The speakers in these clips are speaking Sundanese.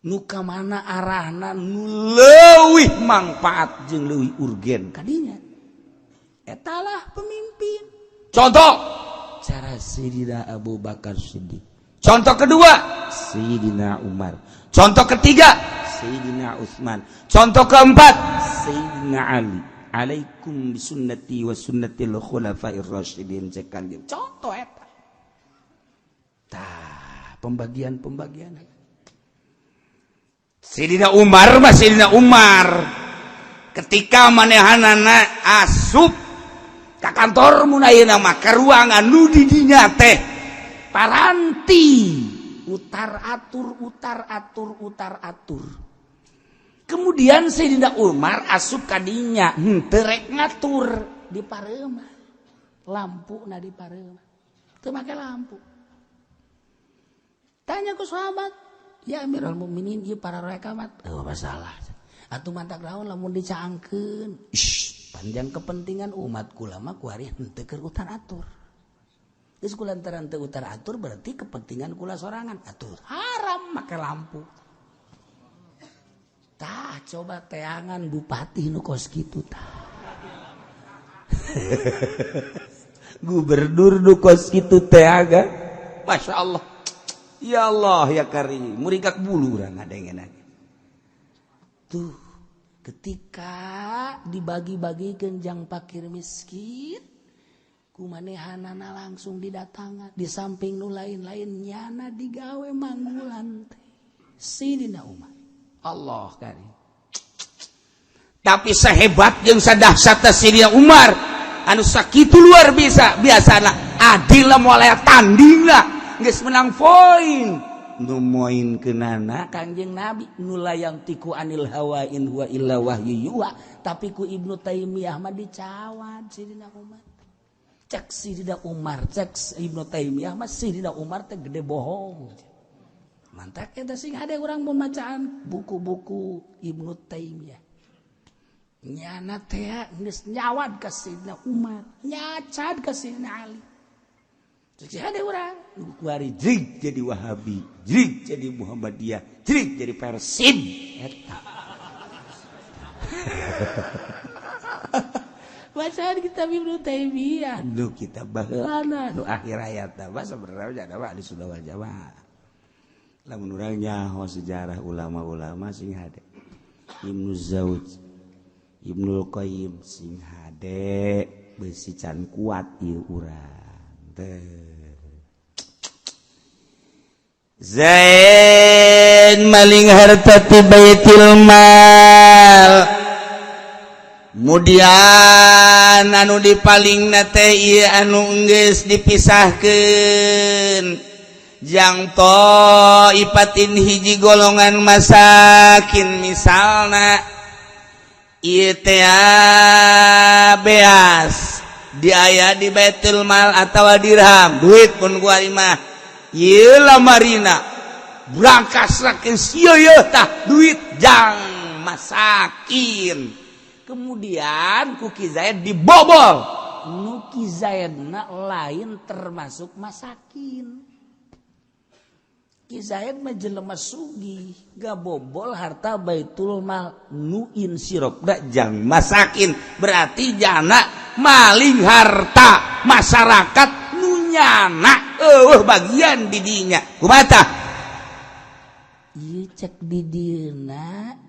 nuka mana arahna nu leuwih manfaat jeung leuwih urgen kadinya etalah pemimpin. Contoh cara Sayyidina Abu Bakar Siddiq. Contoh kedua Sayyidina Umar. Contoh ketiga Sayyidina Utsman. Contoh keempat Sayyidina Ali. Alaikum bisunnati wa sunnatil khulafair rasyidin cekan. Contoh eta. Tah, pembagian. Sayyidina Umar ketika manehanana asup ka kantor mun ayeuna mah ka ruangan nu di dinya teh paranti utar atur. Kemudian Sayyidina Umar asup ka dinya henteu rek ngatur di pareuma. Lampuna di pareuma. Teu make lampu. Tanya ku sahabat, "Ya Amirul Mukminin, ieu para rekamat." "Oh, masalah. Atuh mantak naon lamun dicaangkeun?" Panjang kepentingan umat kula mah ku ari henteu keur utar atur. Geus kulantaran teu utar atur berarti kepentingan kula sorangan. Atur haram make lampu. Tah coba teangan bupati nu kos kitu tah. Gubernur nu kos kitu teaga. Masya Allah. Ya Allah ya Karim. Murikak bulu urang ngadengeun. Tuh ketika dibagi-bagikeun jang fakir miskin kumanehanana langsung didatangan di samping nu lain-lain nyana digawe manggulan teh Sayyidina Umar. Allah Karim. Tapi sehebat jeung sadahsyat Sayyidina Umar anu sakitu luar biasana adil moal tandingna geus menang poin nu moin keunana Kangjeng Nabi nu layang tiku anil hawa in huwa illa wahyu yuha tapi ku Ibnu Taimiyah mah dicawad Sayyidina Umar. Cek Sayyidina Umar cek Ibnu Taimiyah mah Sayyidina Umar teh gede bohong. Mantak eta sing hade urang pembacaan buku-buku Ibnu Taimiyah. Nyana teh geus nyawad ka Sayyidina Umar, nyacad ka Sayyidina Ali. Terus hade urang ku ari jrig jadi Wahabi, jrig jadi Muhammadiyah, jrig jadi Persib eta. Bacaan kitab Ibnu Taimiyah, nu kitab baheulana nu akhir hayat teh sebenarnya ada di Sunda wal Jamaah. Lamun urang nyaho sejarah ulama-ulama sing hade Ibnu Zawj, Ibnu Qayyim sing hade beusi can kuat ieu urang teh. Zain maling harta ti baitul mal. Kemudian anu dipalingna teh ieu anu geus dipisahkeun. Jang ipatin hiji golongan masakin misalna ieu teh beas di aya di Baitul Mal atawa dirham duit pun ku ari mah ieu lamarina brangkasrakeun sieu tah duit jang masakin. Kemudian ku Ki Zaid dibobol nu Ki Zaidna lain termasuk masakin. Ki Zaid mah jelema sugih, gabobol harta Baitul Mal nu insirokna jang masakin. Berarti jana maling harta masyarakat nu nyana bagian di dinya. Kumaha tah? Ieu cek di dieuna.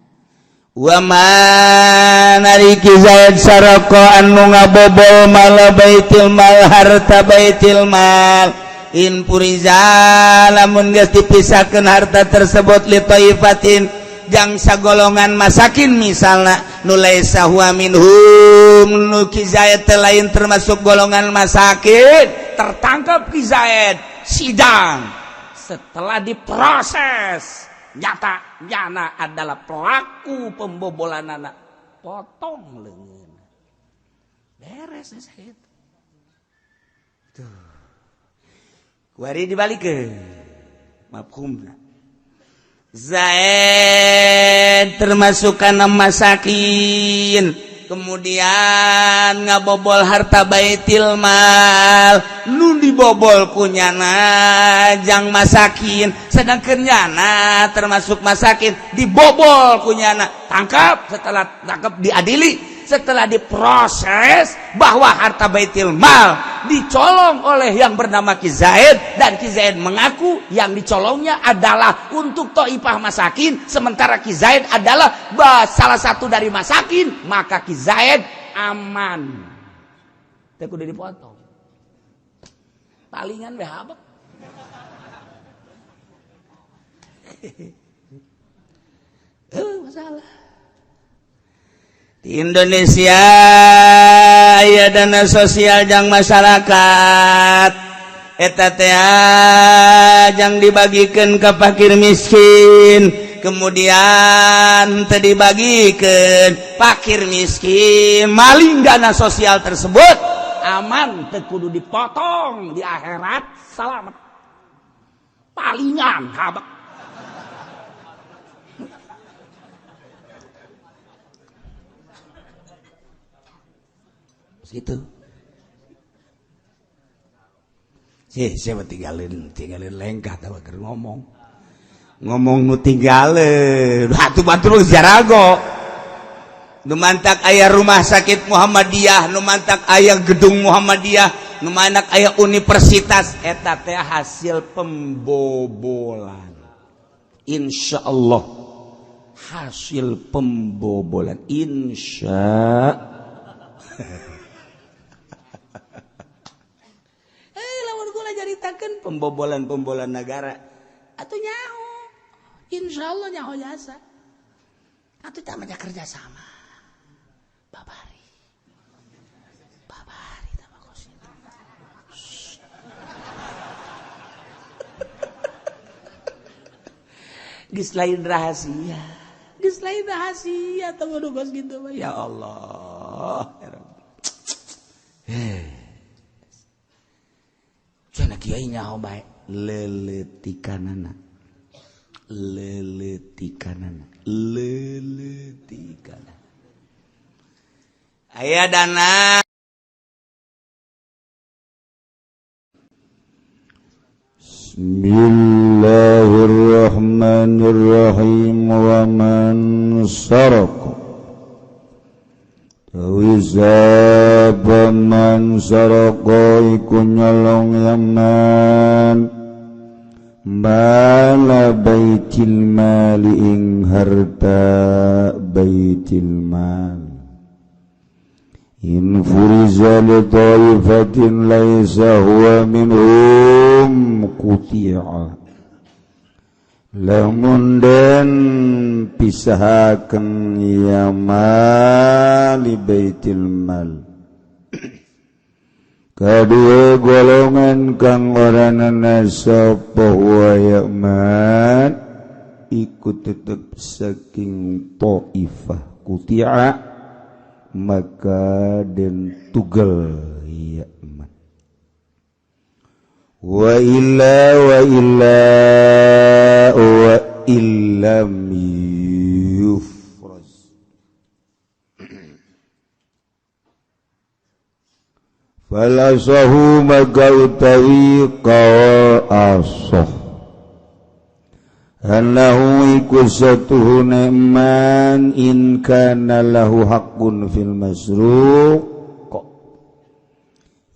Wa man ari Ki Zaid saraka anu ngabobol mal Baitul Mal harta Baitul Mal. In puriza lamun geus dipisahkeun harta tersebut li taifatin jang sagolongan masakin misalna nu laisa huwa minhum nu Ki Zaid teh lain termasuk golongan masakin tertangkap Ki Zaid sidang setelah diproses nyatanya adalah pelaku pembobolanana potong leungeun beres Zaid tuh. Kuari dibalikeun mafhumna. Zaid termasuk kana masakin kemudian ngabobol harta baitil mal nu dibobol kunyana jang masakin sedangkan nyana termasuk masakin dibobol kunyana tangkap setelah tangkap diadili setelah diproses bahwa harta baitil mal dicolong oleh yang bernama Ki Zaid dan Ki Zaid mengaku yang dicolongnya adalah untuk Thaifah masakin sementara Ki Zaid adalah salah satu dari masakin maka Ki Zaid aman teh kudu dipotong palingan we habak masalah di Indonesia aya dana sosial jang masyarakat eta teh jang dibagikeun ka fakir miskin kemudian teu dibagikeun fakir miskin maling dana sosial tersebut aman teu kudu dipotong di akhirat selamat palingan habak itu siapa tinggalin lengkah tahu keur ngomong nu tinggalin batu-batu jarago nu mantak aya rumah sakit Muhammadiyah nu mantak aya gedung Muhammadiyah nu mantak aya universitas eta teh hasil pembobolan insyaallah hasil pembobolan pembobolan negara atau nyaho insyaallah nyaho jasa atau tamanya kerjasama babari tambah kos geus lain rahasia teu bos gitu ya Allah cenah kiai nyaho bae leletikanana aya dana Bismillahirrahmanirrahim wa man saraka Wizabaman saroko iku nyolong yaman mala baitil mali ing harta baitil mal in furiza li taifatin laisa huwa minhum quti'a lamun den pisahaken yamali baitil mal kadua golongan kang orangna sapa wa yaman ikut tetep saking Thaifah quti'a maka den tugel yaman wa illam yufraz falasahu maka utawi qaul asah annahu iku satuhuna man in kana lahu haqqun fil masruq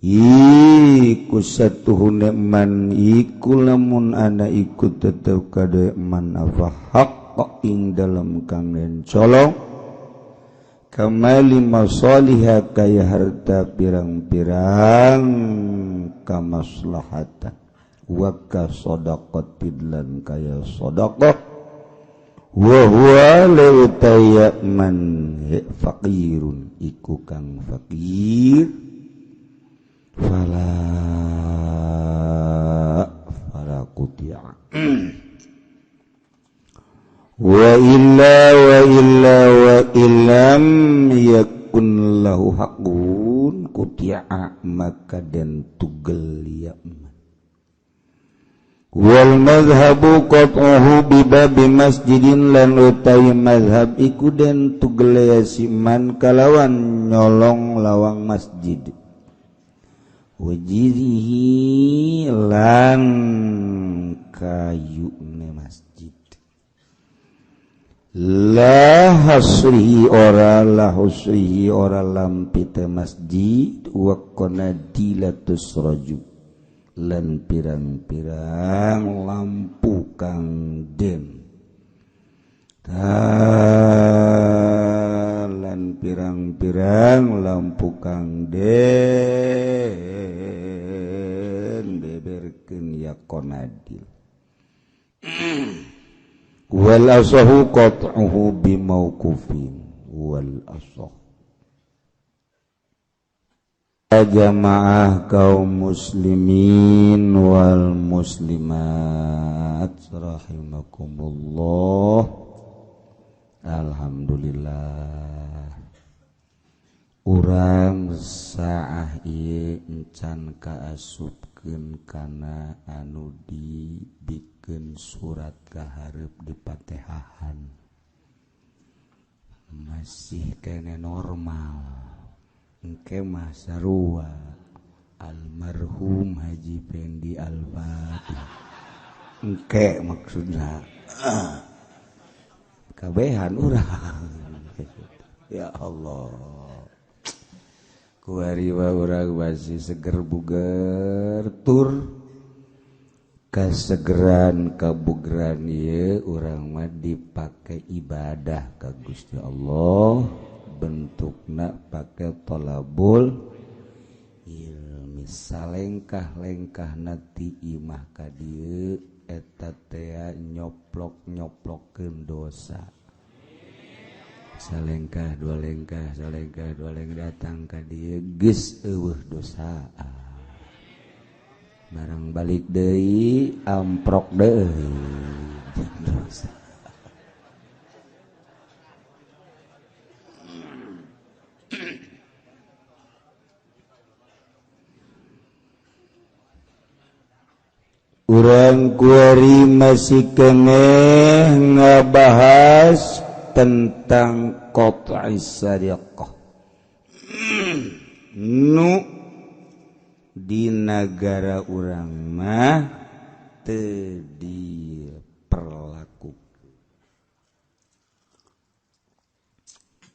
iku satuhuna man iku lamun ana iku tetep kada man apa haqq ing dalam kang den colong kamali masaliha kaya harta pirang-pirang kamaslahatan wa kasadaqatin lan kaya sedekah wa huwa la tayman faqirun iku kang fakir fala quti'a wa illam yakun lahu haqqun quti'a maka den tugel yaman wal mazhabu qat'uhu bi babi masjidin lan utawi mazhab iku den tugeleasiman kalawan nyolong lawang masjid wajirihi lan kayune masjid la hasrihi ora lampite masjid wa qanadilatus rajul lan pirang-pirang lampu kang den lan pirang-pirang lampu kang den beberkeun ya qanadil wal asahu qat'uhu bi mauqufin wal asah jamaah kaum muslimin wal muslimat rahimakumullah. Alhamdulillah urang saah ieu encan kaasupkeun kana anu dibikeun surat kahareup di Fatihahan masih kene normal engke mah sarua almarhum Haji Pendi Al-Fatih engke maksudna kabehan urang ya Allah kuariwa urang masih seger buger tur kasegeran kabugeran ieu urang mah dipake ibadah ka Gusti Allah bentukna pakai tolabul ilmi salengkah-lengkah nati imah ka dieu eta teh nyoplok-nyoplokkeun dosa salengkah dua lengkah datang ka dieu geus eueuh dosa barang balik deui amprok deui dosa. Urang kuari masih keneh ngabahas tentang qat'is shariqah nu di negara urang mah teu diperlaku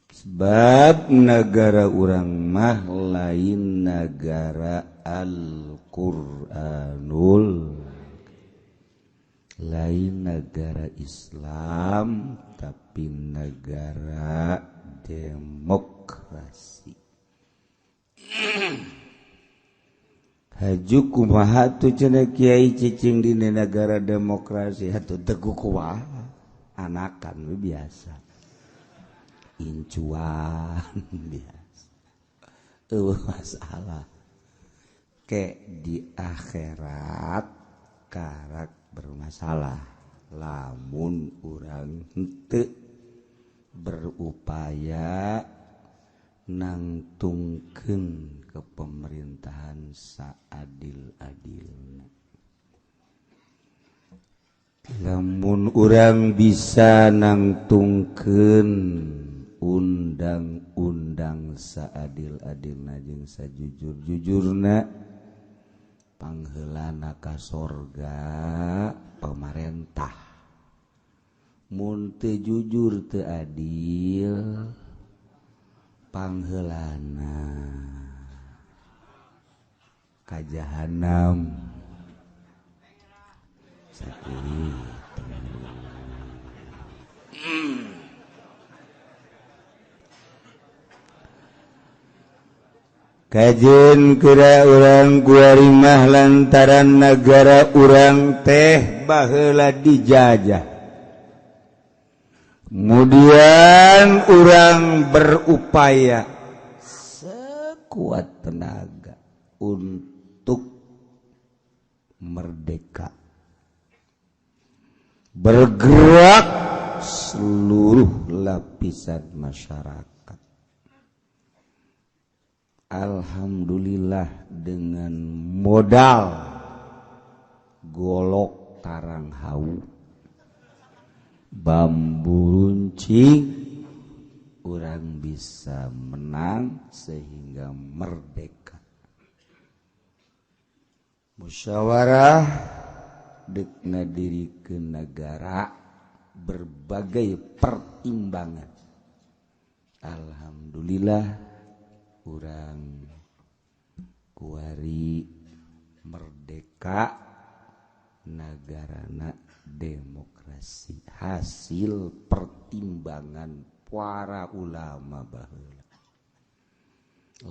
sebab negara urang mah lain negara Al-Qur'anul lain negara Islam tapi negara demokrasi. Haju kumaha tu cenah kiai cicing di negara demokrasi atuh teu kumaha anakan biasa incuan biasa eueuh masalah ke di akhirat karak bermasalah lamun urang henteu berupaya nangtungkeun ke pemerintahan saadil-adilna. Lamun urang bisa nangtungkeun undang-undang saadil-adilna jeung sajujur-jujurna pangheulana ka sorga pamarentah mun teu jujur teu adil pangheulana ka jahanam sakitu. Kajen kira urang kuari mah lantaran negara urang teh baheula dijajah. Kemudian urang berupaya sekuat tenaga untuk merdeka. Bergerak seluruh lapisan masyarakat. Alhamdulillah dengan modal golok tarang hau bambu runcing urang bisa menang sehingga merdeka. Musyawarah dek ngadirikeun negara berbagai pertimbangan. Alhamdulillah urang kuari merdeka negarana demokrasi hasil pertimbangan para ulama baheula.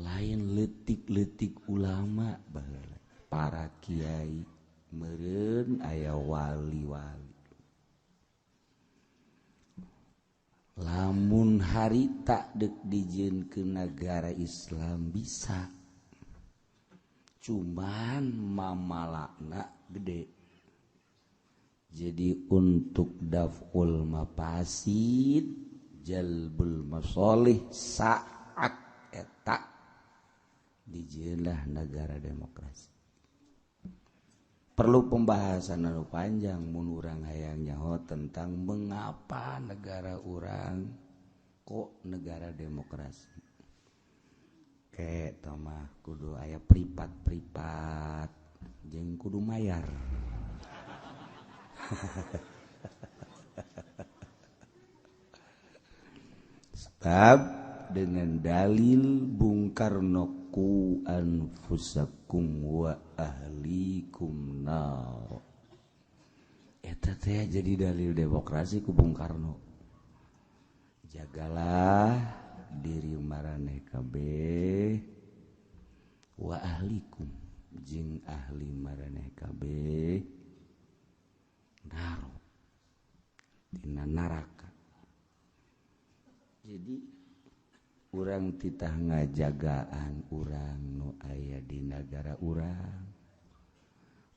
Lain letik-letik ulama baheula, para kiai meureun aya wali-wali. Lamun harita dek dijieun ke negara Islam bisa, cuman mamalakna gede. Jadi untuk daf'ul mafasid jalbul masolih saat eta dijieunlah negara demokrasi. Perlu pembahasan anu panjang mun urang hayang nyaho tentang mengapa negara urang kok negara demokrasi. Eta mah kudu aya pripat-pripat jeung kudu mayar. Sebab dengan dalil Bung Karno ku anfusakum wa ahlikum nar. Eta teh jadi dalil demokrasi ku Bung Karno. Jagalah diri maraneh kabeh wa ahlikum jeung ahli maraneh kabeh naro dina naraka. Jadi urang titah ngajagaan urang nu aya di negara urang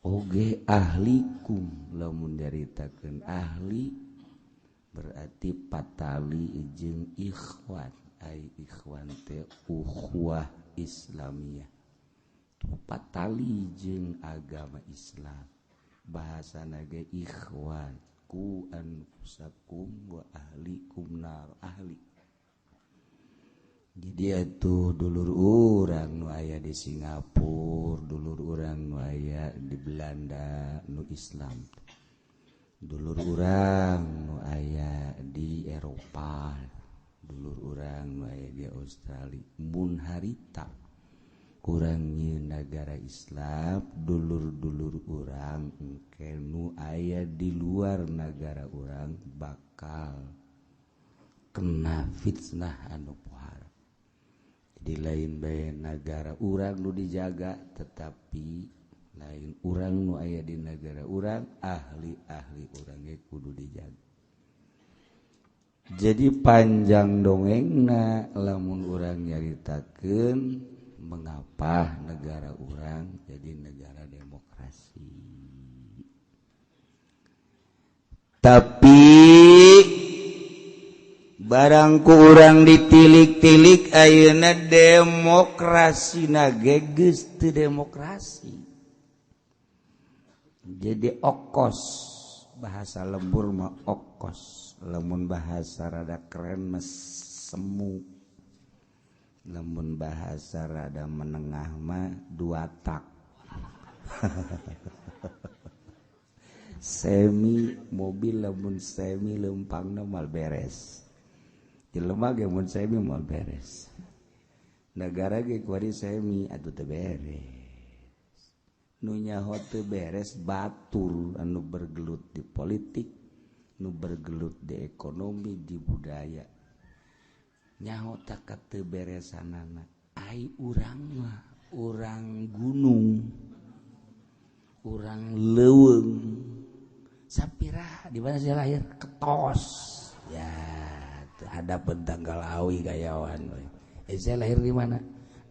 oge ahlikum. Lamun diaritakeun ahli berarti patali jeung ikhwan. Ai ikhwan teh ukhuwah islamiyah, patali jeung agama Islam. Bahasana ge ikhwan ku anfusakum wa ahlikum nar. Ahli jadi atuh dulur urang nu aya di Singapura, dulur urang nu aya di Belanda nu Islam, dulur urang nu aya di Eropa, dulur urang nu aya di Australia. Mun harita urang nyieun negara Islam, dulur-dulur urang engke nu aya di luar negara urang bakal kena fitnah anu pohara. Jadi lain bae negara urang nu dijaga, tetapi lain urang nu aya di negara urang, ahli-ahli urang ge kudu dijaga. Jadi panjang dongengna lamun urang nyaritakeun mengapa negara urang jadi negara demokrasi. Tapi barangku urang ditilik-tilik ayeuna demokrasi ge geus teu demokrasi. Jadi okos, bahasa lembur mah okos, lamun bahasa rada keren mah semu. Lamun bahasa rada menengah mah dua tak. Semi mobil lamun semi leumpangna mal beres. Jelema ge mun semi mal beres. Negara ge kuari semi atuh teu beres. Nu nyaho teu beres batur anu bergelut di politik, nu bergelut di ekonomi, di budaya. Nyaho tak teu beresanana. Ai urang mah urang gunung, urang leuweung. Sapira di mana saya lahir? Ketos. Ya, ada pentanggal awi gayawan. Saya lahir di mana?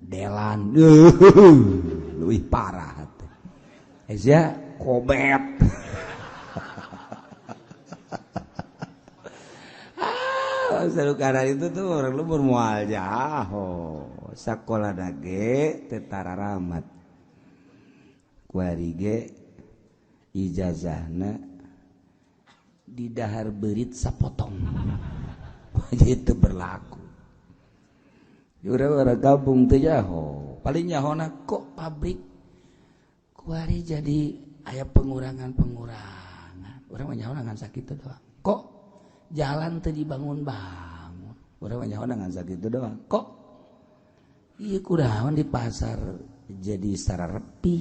Delan. Lebih parah. Saya Kobet. Sarukara itu tuh orang lu bermual jauh. Sakola dage tetara ramat. Kuari ge ijazahna di dahar berit sapotong. Itu berlaku. Urang gabung teh nyaho, paling nyahona kok pabrik kuari jadi aya pengurangan. Urang mah nyahona ngan sakitu doang. Kok jalan teu dibangun-bangun. Urang mah nyahona ngan sakitu doang. Kok ieu kunaon di pasar jadi sararepi.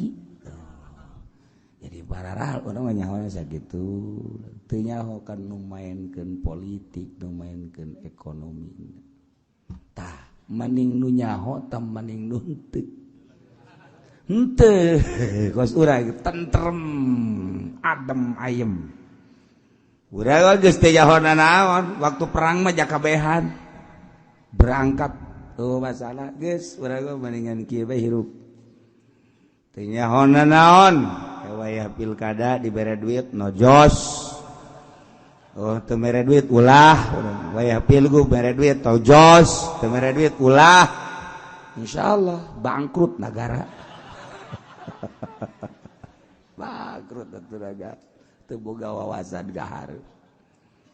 Jadi parahal urang mah nyahona sakitu. Teu nyaho kan nu maenkeun politik, nu maenkeun ekonomi. Tah, maning nu nyaho tah maning nu henteu. Henteu, kos urang tentrem, adem ayem. Urang geus teu nyahona naon, waktu perang mah jakabehan. Berangkat tuh masalah geus urang mendingan kieu bae hirup. Teu nyahona naon, wayah pilkada dibere duit nojos. Oh, teu mere duit ulah, wayah pilgub mere duit tojos, teu mere duit ulah. Insyaallah bangkrut negara. Bangkrut atuh negara. Teu boga wawasan gahar.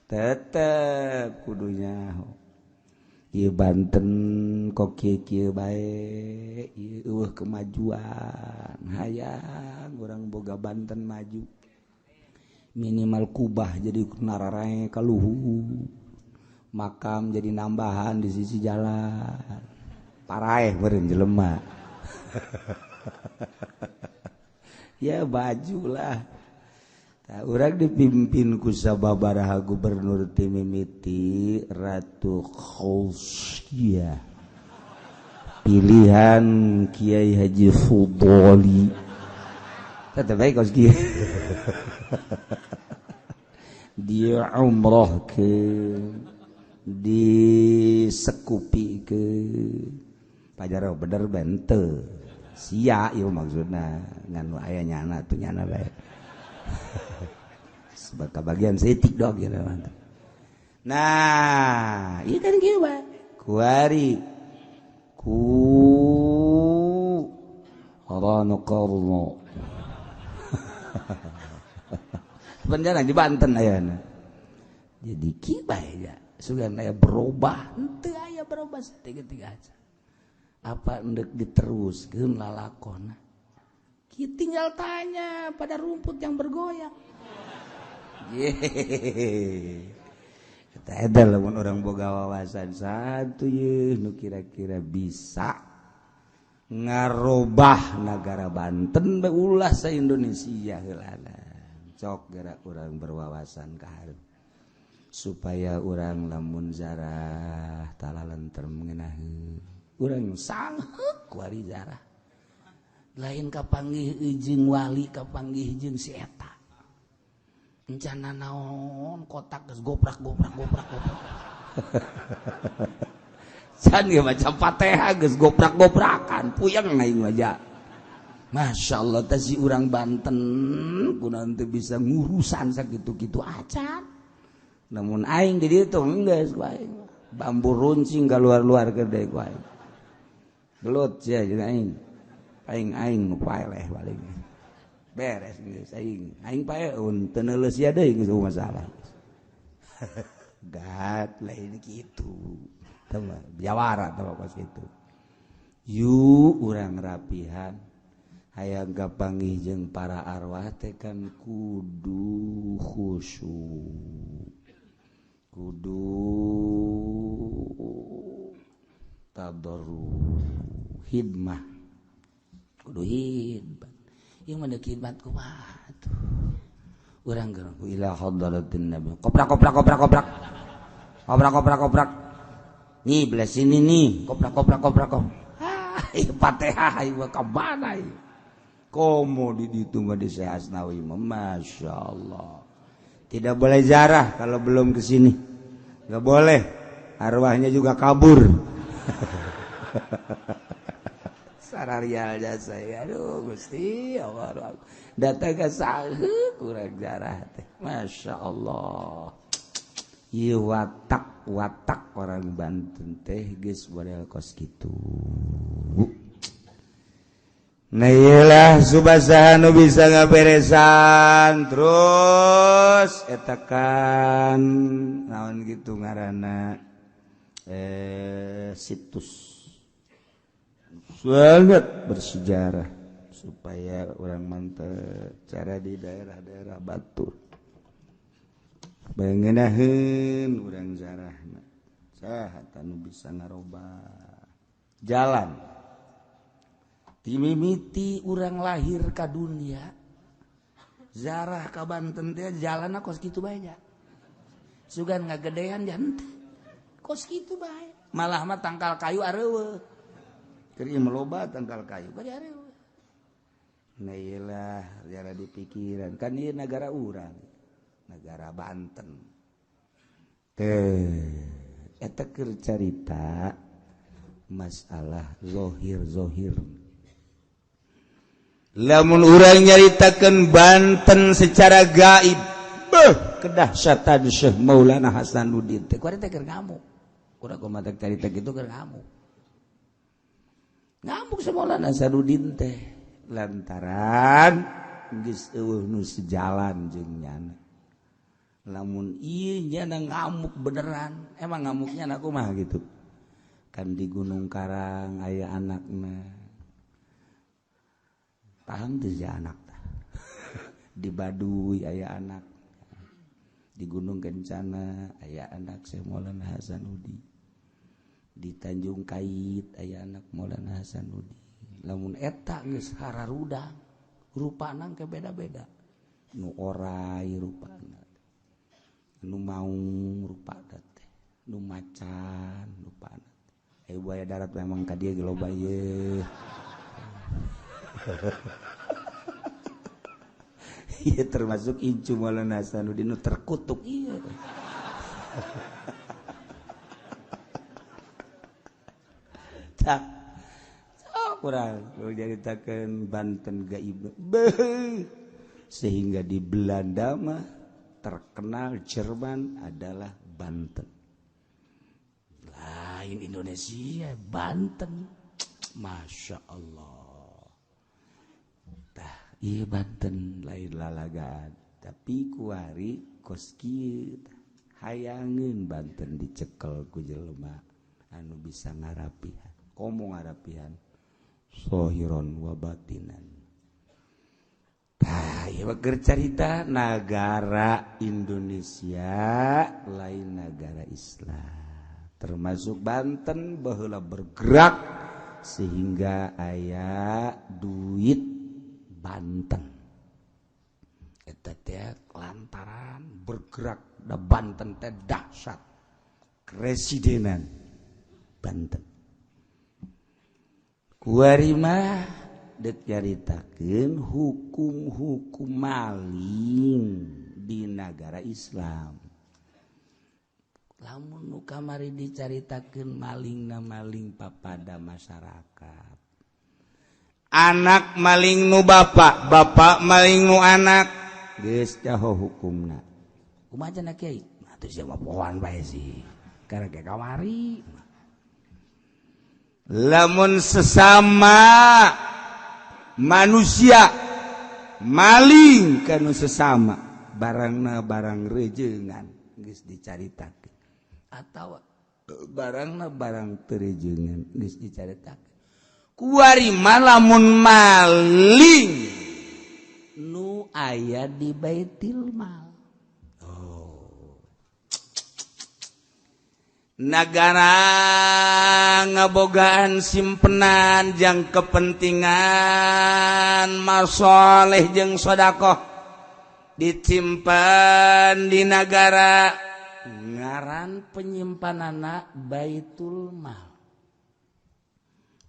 Tetep kudunya ieu Banten kok kieu bae, ieu kemajuan. Hayang urang boga Banten maju. Minimal kubah jadi nararae kaluhu, makam jadi nambahan di sisi jalan, paraeh meureun jelema. Ya bajulah. Tah urang dipimpin ku sababaraha gubernur ti mimiti Ratu Khousyah. Pilihan Kiai Haji Fudoli. Tetep bae kos kieu. Dia umroh ke disekupi ke pajaro bener bente sia ieu maksudna ngan aya nyana tuh nyana bae. Sebagai bagian setik dog ya mantap. Nah, ieu kan kieu bae. Kuari ku Rano Karno. Beneran di Banten ayana. Jadi kieu bae ya. Sugan aya berubah, henteu aya berubah satiga-tiga aja. Apa endek diteruskeun lalakonna? Kieu tinggal tanya pada rumput yang bergoyang. Eta lamun urang boga wawasan satu ye nu kira-kira bisa ngarobah negara Banten bae ulah sa Indonesia heulana. Cok gerak urang berwawasan ka hareup supaya urang lamun zarah talalenter mengenaheun urang sangheuk kuari zarah lain kapanggih jeung wali kapanggih jeung si eta encana naon kotak geus goprak can ge macam Fatihah geus goprak-goprakan puyeng aing aja. Masya Allah si urang Banten kunaon teu bisa ngurusan sakitu-kitu acan. Namun aing di ditu geus ku aing. Bambu runcing kaluar-luar gede ku aing. Belut sia jeung aing. Aing nu paeleh balik. Beres geus aing. Aing paeun teu neuleus sia deui geus masalah. Gat lain kitu. Teu jawara teh kos kitu. Yu urang rapihan hayang kapanggih jeung para arwah teh kan kudu khusyuk, kudu tadarruh, hidmah, kudu hidmat. Yang mana hidmat kumaha tuh? Urang geus ila hadratin nabi. Koprak. Nih belah sini nih, koprak. Fatihah ieu ka mana ieu? Komo di ditu mah di Syekh Asnawi, Masya Allah. Tidak boleh ziarah kalau belum ke sini. Enggak boleh. Arwahnya juga kabur. Sararial jasa ya. Aduh Gusti Allah. Datang ke saheuk kurang ziarah teh. Masya Allah. Ieu watak orang Banten teh geus model kos kitu. Nailah subasa nu bisa ngaberesan terus etakan naon gitu ngaranna situs sangat bersejarah supaya orang mantep cara di daerah-daerah Batur bengenaheun urang zarahna saha anu bisa ngarobah jalan timimiti urang lahir ka dunia zarah ka Banten teh jalanna kos kitu bae nya sugan ngagedean jante kos kitu bae malah mah tangkal kayu areueuh keur ieu loba tangkal kayu bari areueuh nah iyalah jara dipikiran kan ieu negara urang negara Banten teh eta keur carita masalah zohir lamun urang nyaritakeun Banten secara gaib kedahsyatan Syekh Maulana Hasanuddin teh kuari teh keur ngamuk urang kumaha carita kitu keur ngamuk Syekh Maulana Hasanuddin teh lantaran geus eueuh nu sejalan jeung nyana lamun ieu nyana ngamuk beneran emang ngamuknya na kumaha gitu kan di Gunung Karang aya anakna paham tuh ya anak di Baduy aya anak di Gunung Kencana aya anak Syekh Maulana Hasanuddin di Tanjung Kait aya anak Maulana Hasanuddin lamun eta geus hararudang rupana ke beda-beda nu orai rupana nu maung rupana teh nu macan rupana buaya darat memang ka dieu ge loba ye iya termasuk Incu Maulana Hasanuddin nu terkutuk iya tak kurang nyaritakeun Banten gaib sehingga di Belanda mah terkenal Jerman adalah Banten lain Indonesia Banten Masya Allah iya Banten lain lalagaan tapi kuari kos kieu hayangeun Banten dicekel ku jelema anu bisa ngarapihan komo ngarapihan sohiron wa batinan ieu keur carita negara Indonesia lain negara Islam termasuk Banten baheula bergerak sehingga aya duit Banten eta teh lantaran bergerak da Banten teh dahsyat kresidenan Banten kuari mah deuk nyaritakeun hukum-hukum maling di negara Islam lamun nu kamari dicaritakeun malingna maling papada masyarakat anak maling nu bapak bapak maling nu anak geus jauh hukumna kumaha cenah kiai atuh sia mah pohoan bae sih karek kamari lamun sesama manusia maling kanu sesama barangna barang rejengan geus dicaritakeun atawa barangna barang teu rejengan geus dicaritakeun kuari malamun maling nu aya di Baitul Mal negara ngabogaan simpenan jang kepentingan masoleh jeung sedekah disimpan di negara ngaran penyimpanana Baitul Mal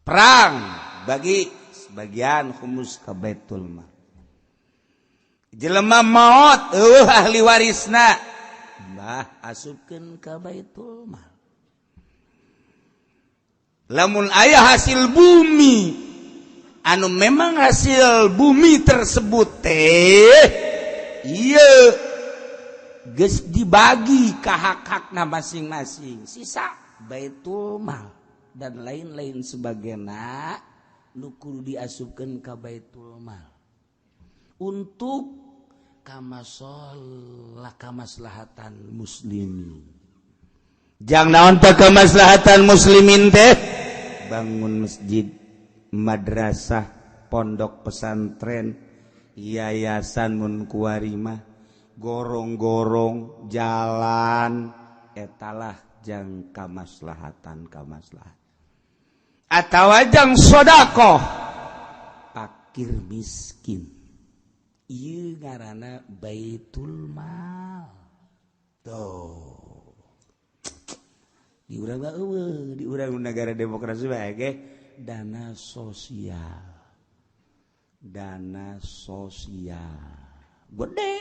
perang bagi sebagian khumus ke Baitul Mal jelema maot ahli warisna mbah asupkeun ka Baitul Mal lamun aya hasil bumi anu memang hasil bumi tersebut teh ieu geus dibagi ka hak-hakna masing-masing sisa Baitul Mal dan lain-lain sebagainya nukul diasupkeun ka Baitul Mal untuk kamaslahatan muslimin. Jang naon teh kamaslahatan muslimin teh? Bangun masjid, madrasah, pondok pesantren, yayasan mun kuarima, gorong-gorong, jalan, etalah jang kamaslahatan. Atawa jang sedekah Fakir miskin. Ieu ngaranna Baitul Mal. Tuh. Di urang negara demokrasi bae ge dana sosial. Gede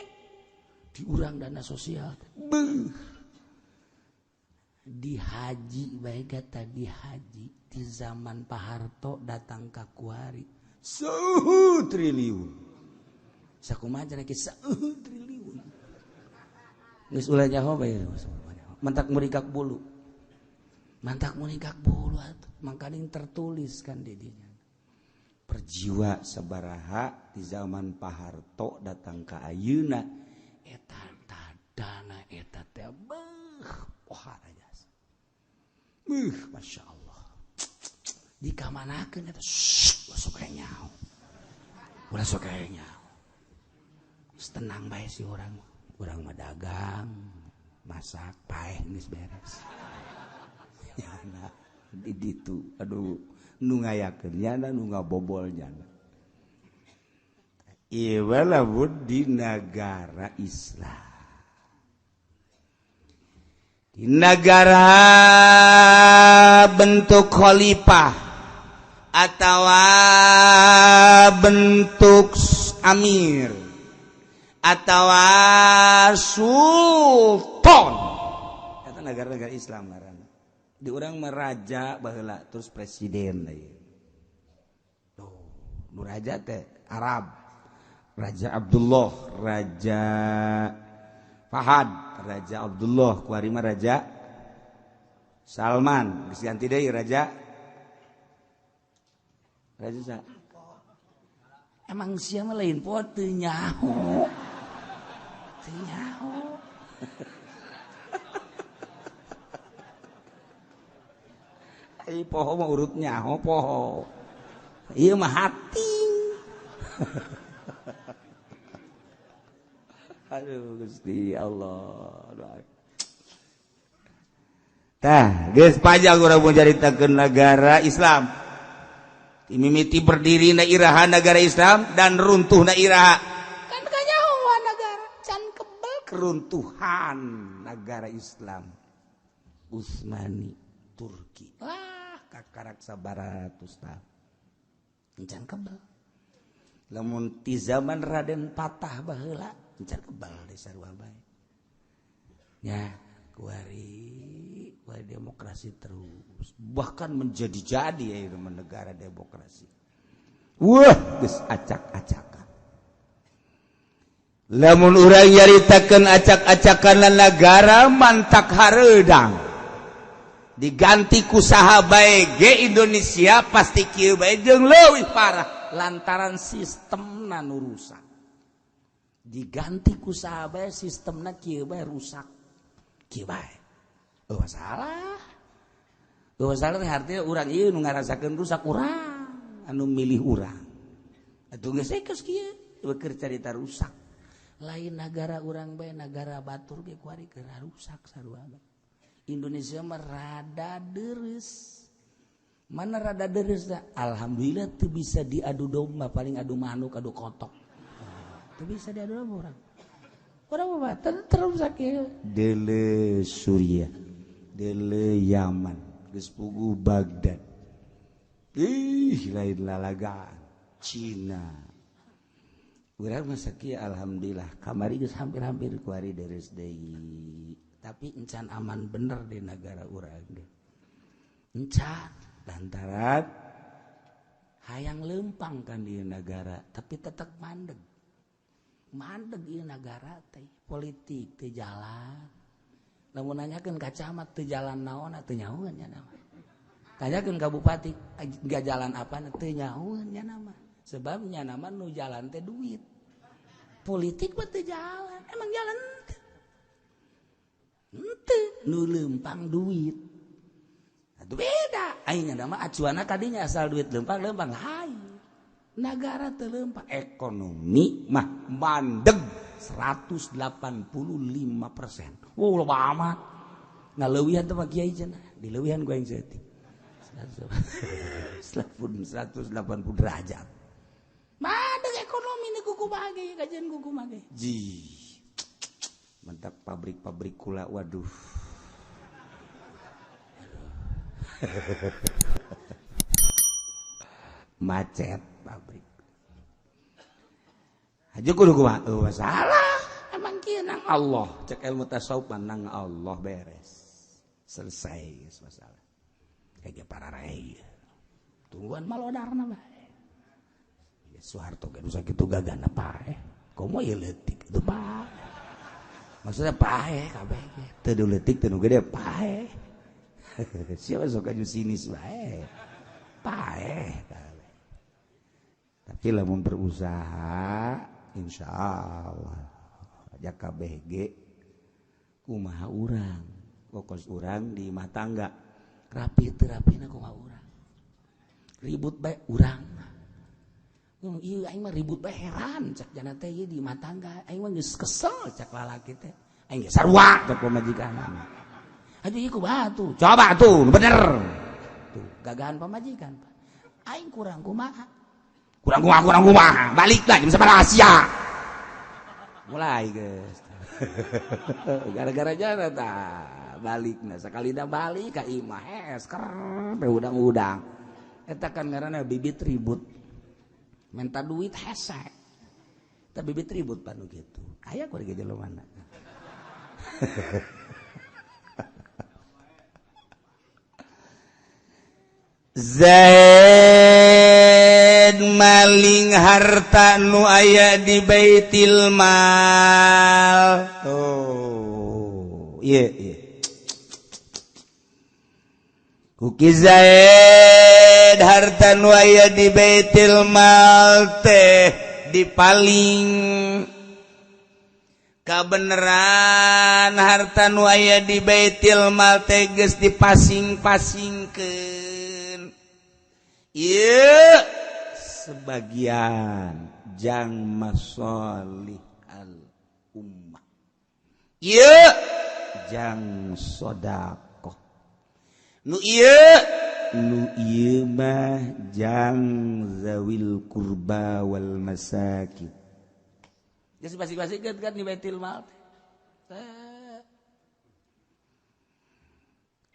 di urang dana sosial. Di haji bae gata di haji di zaman Pak Harto datang ka Kuari 1 triliun. Sakumaha cenah ge 1 triliun. Geus ulah nyaho bae. Mantak murikak bulu atuh. Mangkaning tertulis kan di dinya. Perjiwa sabaraha di zaman Pak Harto datang ka ayeuna eta dana eta teh pohara jasa. Masya Allah. Dikamanakeun eta ulah sok nyaho. Tenang bae si urang mah dagang, masak, paeh geus beres. Ya nah, di ditu aduh nu ngayakeun nya nu ngabobol nya. Ieu walaupun di negara Islam. Di negara bentuk khalifah atawa bentuk amir atawa sultan eta negara-negara Islam ngaranna. Di urang meraja baheula terus presiden ieu. Tuh, nu raja teh Arab. Raja Abdullah, Raja Fahad, Raja Abdullah, kuari mah Raja Salman, geus ganti deui Raja sa. Emang sia mah lain poe teu nyaho. Ai poho mah urut nyaho poho. Ieu mah hati. Aduh Gusti Allah. Tah, geus panjang urang mau caritakeun negara Islam. Mimiti berdiri na iraha negara Islam dan runtuh na iraha. Kan kanyahoa negara can kebal keruntuhan negara Islam. Utsmani Turki. Kakarak sabaratus tahun. Can kebal. Lamun ti zaman Raden Patah baheula encan kebal di sarua bae. Ya, kuari demokrasi terus. Bahkan menjadi-jadi ya negara demokrasi. Wah, geus acak-acakan. Lamun urang nyaritakeun acak-acakan negara mantak hareudang. Diganti ku saha bae ge Indonesia pasti kieu bae jeung leuwih parah lantaran sistemna nu rusak. Diganti ku saha bae sistemna kieu bae rusak. Kieu bae. Masalah teh artinya urang ieu nu ngarasakeun rusak urang anu milih urang. Atuh geus geus kieu keur carita rusak. Lain negara urang bae negara batur ge kuari keur rusak sarua bae. Indonesia mah rada deres. Mana rada deres dah? Alhamdulillah teu bisa diadu domba, paling adu manuk, adu kotok. Teu bisa diadu domba urang. Urang mah terus sakieu. Dele Suriah. Dele Yaman, geus puguh Baghdad. Lain lalagaan. Cina. Urang mah sakieu alhamdulillah, kamari geus hampir-hampir kuari deres deui. Tapi encan aman bener di negara urang ge. Encan lantaran hayang lempang kan di negara, tapi tetap mandeg. Mandeg ieu negara teh, politik teh jalan. Lamun nanyakeun ka camat teu jalan naon atuh nyahoan nya nama. tanyakeun ka bupati enggak jalan apa teu nyahoan nya nama sebabnya nama nu jalan teh duit politik mah teu jalan emang jalan teu nu leumpang duit atuh beda aing nama acuana kadinya asal duit leumpang hayu negara teu leumpang ekonomi mah mandeg 185%. Wow loba amat. Ngaleuwihan teh mah kiai cenah. Dileuwihan ku aing seutik. 180 derajat. Mandeg ekonomi ni kuku bage kajian kuku mage. Ji. Mantap pabrik-pabrik kula waduh. Macet pabrik. Aja kudu kumaha masalah emang kieu nang Allah cek ilmu tasawuf nang Allah beres selesai geus masalah kayak para rai tungguan malodarna bae ya Soeharto ge nusa kitu gagana pae komo ieu leutik itu pae maksudnya pae kabeh ge teu leutik teu nu gede pae siapa sok aju sinis bae pae tapi lamun berusaha insyaallah aja KBG kumaha urang pokos urang di rumah tangga rapi teu rapina kumaha urang ribut bae urang ieu aing mah ribut bae heran cak jana teh ieu di rumah tangga aing mah geus kesel cak lalaki teh aing geus sarua cak pamajikan aduh ieu kumaha tuh coba tuh bener tuh gagahan pamajikan aing kurang kumaha balik lagi sama rahasia mulai guys gara-gara jana tah balik nah sekali dah balik ka imah ker udang-udang eta kan ngaranna bibit ribut minta duit hese tah bibit ribut panu kitu aya ku di jelema Zaid maling harta nu aya di Baitil Mal. Oh, iya. Kuki Zaid harta nu aya di Baitil Mal teh dipaling kabeneran harta nu aya di Baitil Mal teh geus dipasing-pasingkeun. Iya sebagian jang masolih al ummah. Iya jang sodakoh. Nu iya mah jang zawil kurba wal masakin. Geus pasti-pasti kan di Baitul Mal.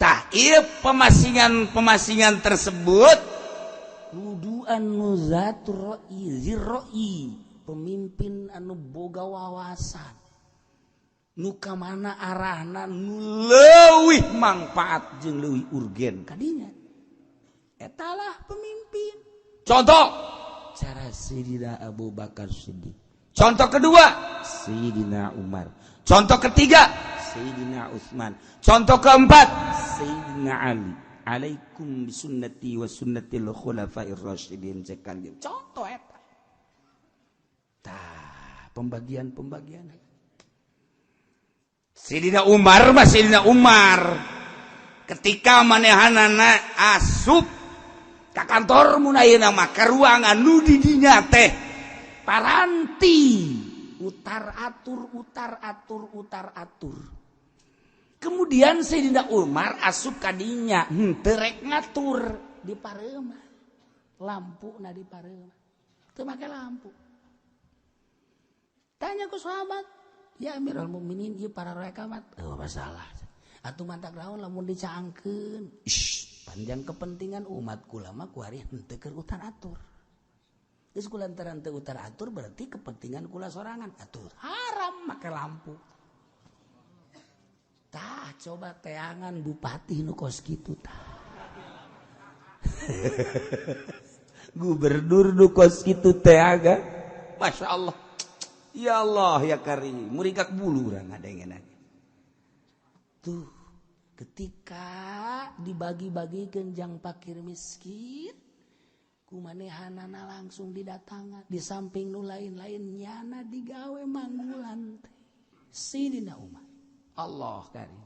Tah ieu pemasingan tersebut kudu anu zatur ziroi pemimpin anu boga wawasan nu ka mana arahna nu leuwih mangpaat jeung leuwih urgen kadinya etalah pemimpin contoh cara Sayyidina Abu Bakar Siddiq contoh kedua Sayyidina Umar contoh ketiga Sayyidina Utsman contoh keempat Sayyidina Ali alaikum bisunnati wa sunnatil khulafair rasyidin cekan contoh eta tah pembagian Sayyidina Umar ketika manehanana asup ka kantor mun ayeuna mah ka ruangan nu di dinya teh paranti utar atur kemudian Sayyidina Umar asup kadinya terek ngatur di pareuma lampu na di pareuma teu make lampu tanya ku sahabat ya Amirul Mukminin ieu para rekamat masalah atuh mantak naon lamun dicaangkeun panjang kepentingan umat kula mah ku ari henteu keur utar atur geus kulantaran teu utar atur berarti kepentingan kula sorangan atuh haram make lampu. Tah coba teangan bupati nu kos kitu tah. Gubernur nu kos kitu teaga. Masya Allah. Ya Allah ya Karim, murikak bulu urang ngadengeun. Tuh ketika dibagi-bagi genjang fakir miskin kumanehanana langsung didatangan di samping nu lain-lain nyana digawe manggulan Sidina Umar Allah karim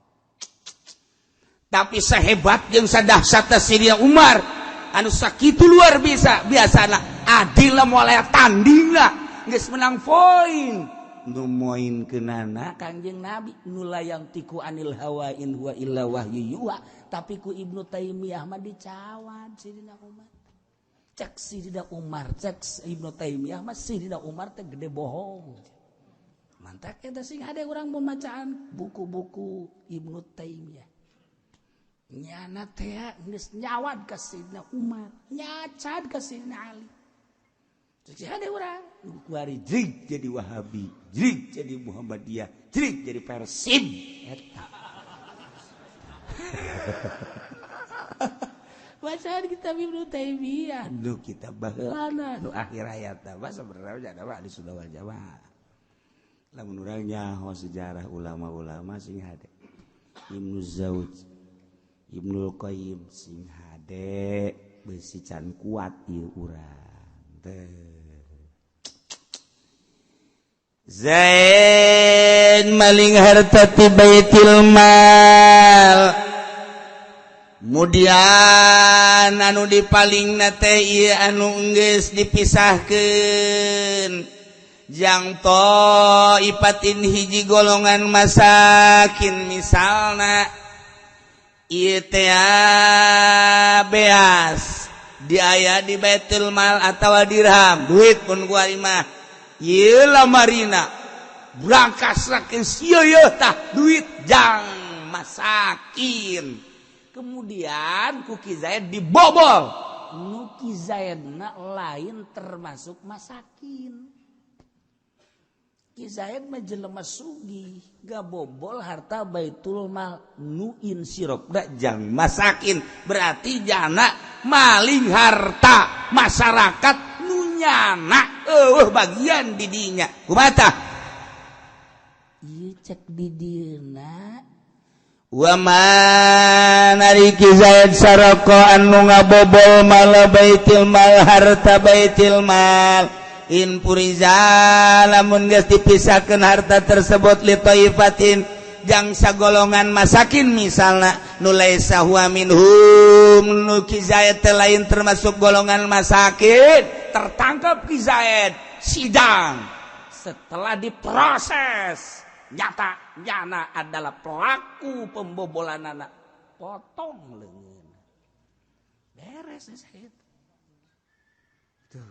tapi sehebat jeung sadahsyat Sidina Umar anu sakitu luar biasana adil moal aya tandingna geus menang poin nu moin keunana Kangjeng Nabi nu layang tiku anil hawa in huwa illa wahyu yuha tapi ku Ibnu Taimiyah mah dicawad Sidina Umar cek Sidina Umar cek Ibnu Taimiyah mah Sidina Umar teh gede bohong mantak eta sing hade urang pembacaan buku-buku Ibnu Taimiyah nyana teh geus nyawad ka Sidina Umar nyacad ka Sidina Ali cek hade urang kuari jrig jadi Wahabi jrig jadi Muhammadiyah jrig jadi Persib eta bacaan kitab Ibnu Taimiyah nu kitab baheulana nu akhir hayat bahasa sebenarnya ada di Sunda wal Jamaah lamun urang nyaho sejarah ulama-ulama sing hade Ibnu Zawj Ibnu Qayyim sing hade beusi can kuat ieu urang teh Zaid maling harta ti baitil mal kemudian anu dipalingna teh ieu anu geus dipisahkeun jang ipatin hiji golongan masakin misalna ieu teh beas di aya di baitul mal atawa dirham duit pun gua imah ieu lamarina brangkasrakeun sieu tah duit jang masakin kemudian ku Ki Zaid dibobol nu Ki Zaidna lain termasuk masakin Ki Zaid mah jelema sugih gabobol harta baitul mal nu insirokna jang masakin berarti jana maling harta masyarakat nyana bagian didinya kumata ieu cek di dieuna wa man ari Ki Zaid saraka anu ngabobol mal baitil mal harta baitil mal in puriza lamun geus dipisahkeun harta tersebut li taifatin jang sagolongan masakin misalna nu laisa huwa minhum nu Ki Zaid teh lain termasuk golongan masakin tertangkap Ki Zaid sidang setelah diproses nyana adalah pelaku pembobolanana potong leungeun beres Zaid tuh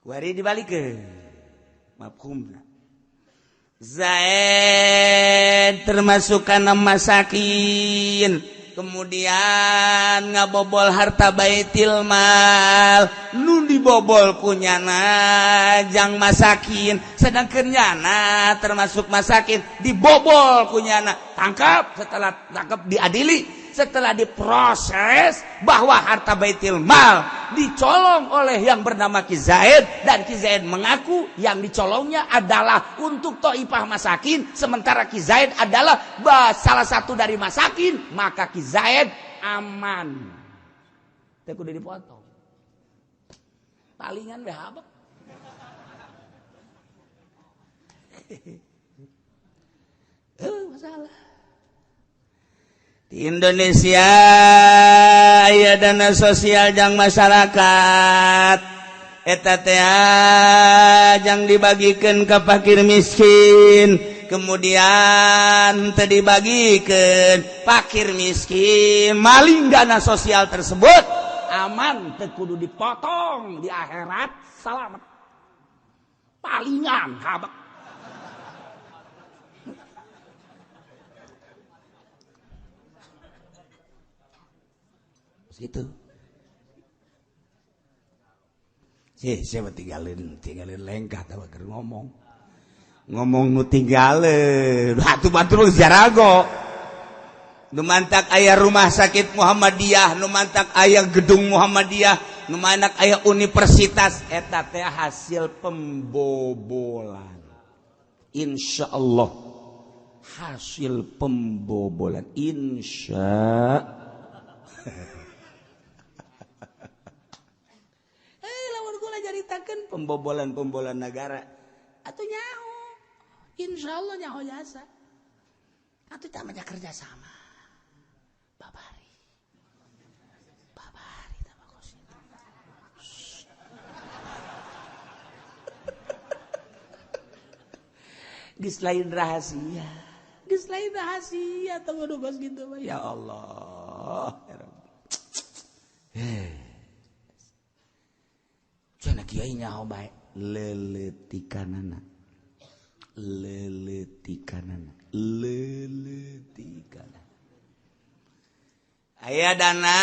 kuari dibalikeun mafhumna Zaid termasuk kana masakin kemudian ngabobol harta baitil mal nu dibobol kunyana jang masakin sedangkeun nyana termasuk masakin dibobol kunyana tangkap setelah tangkap diadili setelah diproses bahwa harta baitil mal dicolong oleh yang bernama Ki Zaid dan Ki Zaid mengaku yang dicolongnya adalah untuk Thaifah masakin sementara Ki Zaid adalah salah satu dari masakin maka Ki Zaid aman teh kudu dipotong palingan we habak masalah di Indonesia aya dana sosial jang masyarakat eta teh jang dibagikeun ka fakir miskin kemudian teu dibagikeun fakir miskin maling dana sosial tersebut aman teu kudu dipotong di akhirat salamet palingan habak itu siapa tinggalin lengkah tahu keur ngomong nu tinggalin batu-batu jarago nu mantak aya rumah sakit Muhammadiyah nu mantak aya gedung Muhammadiyah nu mantak aya universitas eta teh hasil pembobolan insyaallah hasil pembobolan insya lawan kula jaritakeun pembobolan negara atuh nyaho insyaallah nyaho jasa atuh teh mah kerja sama babari teh bagus geus lain rahasia tunggu bos gitu mah ya Allah ya Rabbi cenah kiai nyaho bae leletikanana aya dana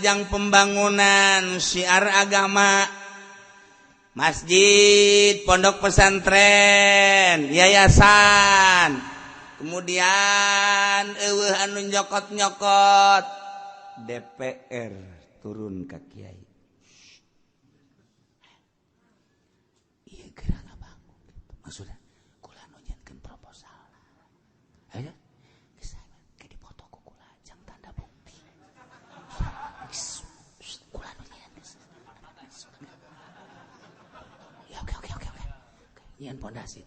jang pembangunan syiar agama masjid, pondok pesantren, yayasan, kemudian eueuh anu nyokot-nyokot DPR turun ka kiai. Ieu geura ngabangun. Maksudna kula nu nyiankeun proposal. Aya geus ke dipoto ku kula jang tanda bukti. Kula nu nyiankeun. Oke. Nyian pondasi,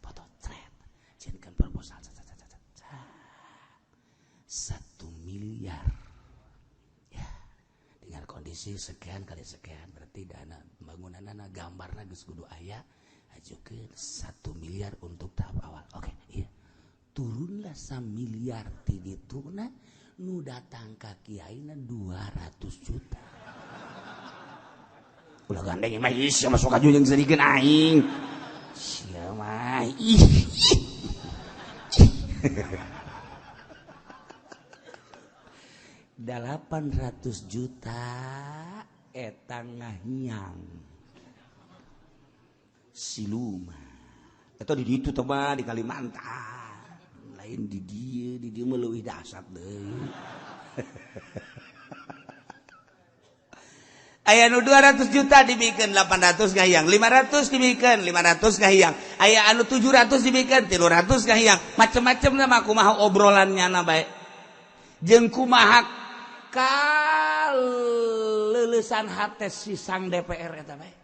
foto, thread, jadikan proposal, 1 miliar, ya, dengan kondisi sekian kali sekian, berarti dana pembangunan gambarna geus kudu aya, ajukeun 1 miliar untuk tahap awal, oke, iya, turunlah 1 miliar ti dituna, nu datang ka kiaina 200 juta. Ulah gandeng mah sia masuk aju jeung sedikeun aing. Sia mah 800 juta eta ngahiang. Siluma. Eta di ditu teh mah di Kalimantan. Lain di dieu mah leuwih dahsyat deui. Aya nu 200 juta dibikeun 800 ngahiang, 500 dibikeun 500 ngahiang, aya anu 700 dibikeun 300 ngahiang, macem-macem mah kumaha obrolannya na bae. Jeung kumaha kaleulesan hate si sang DPR eta bae.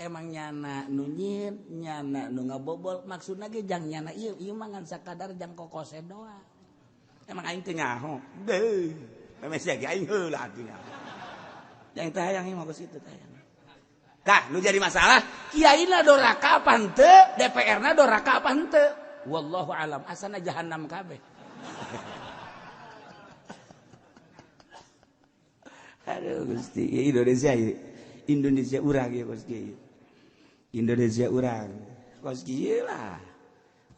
Emang nyana nu nyieun, nyana nu ngabobol, maksudna ge jang nyana ieu mah ngan sakadar jang kokose doang. Emang aing teu nyaho. Deuh. Memes ge aing heula atuh nyaho. Yang tayang mah geus kitu tayang. Tah, nu jadi masalah, kiaina doraka apa henteu, DPR-na doraka apa henteu. Wallahu alam, asana jahanam kabeh. Aduh Gusti, Indonesia urang ya Gusti. Indonesia urang. Gusti lah.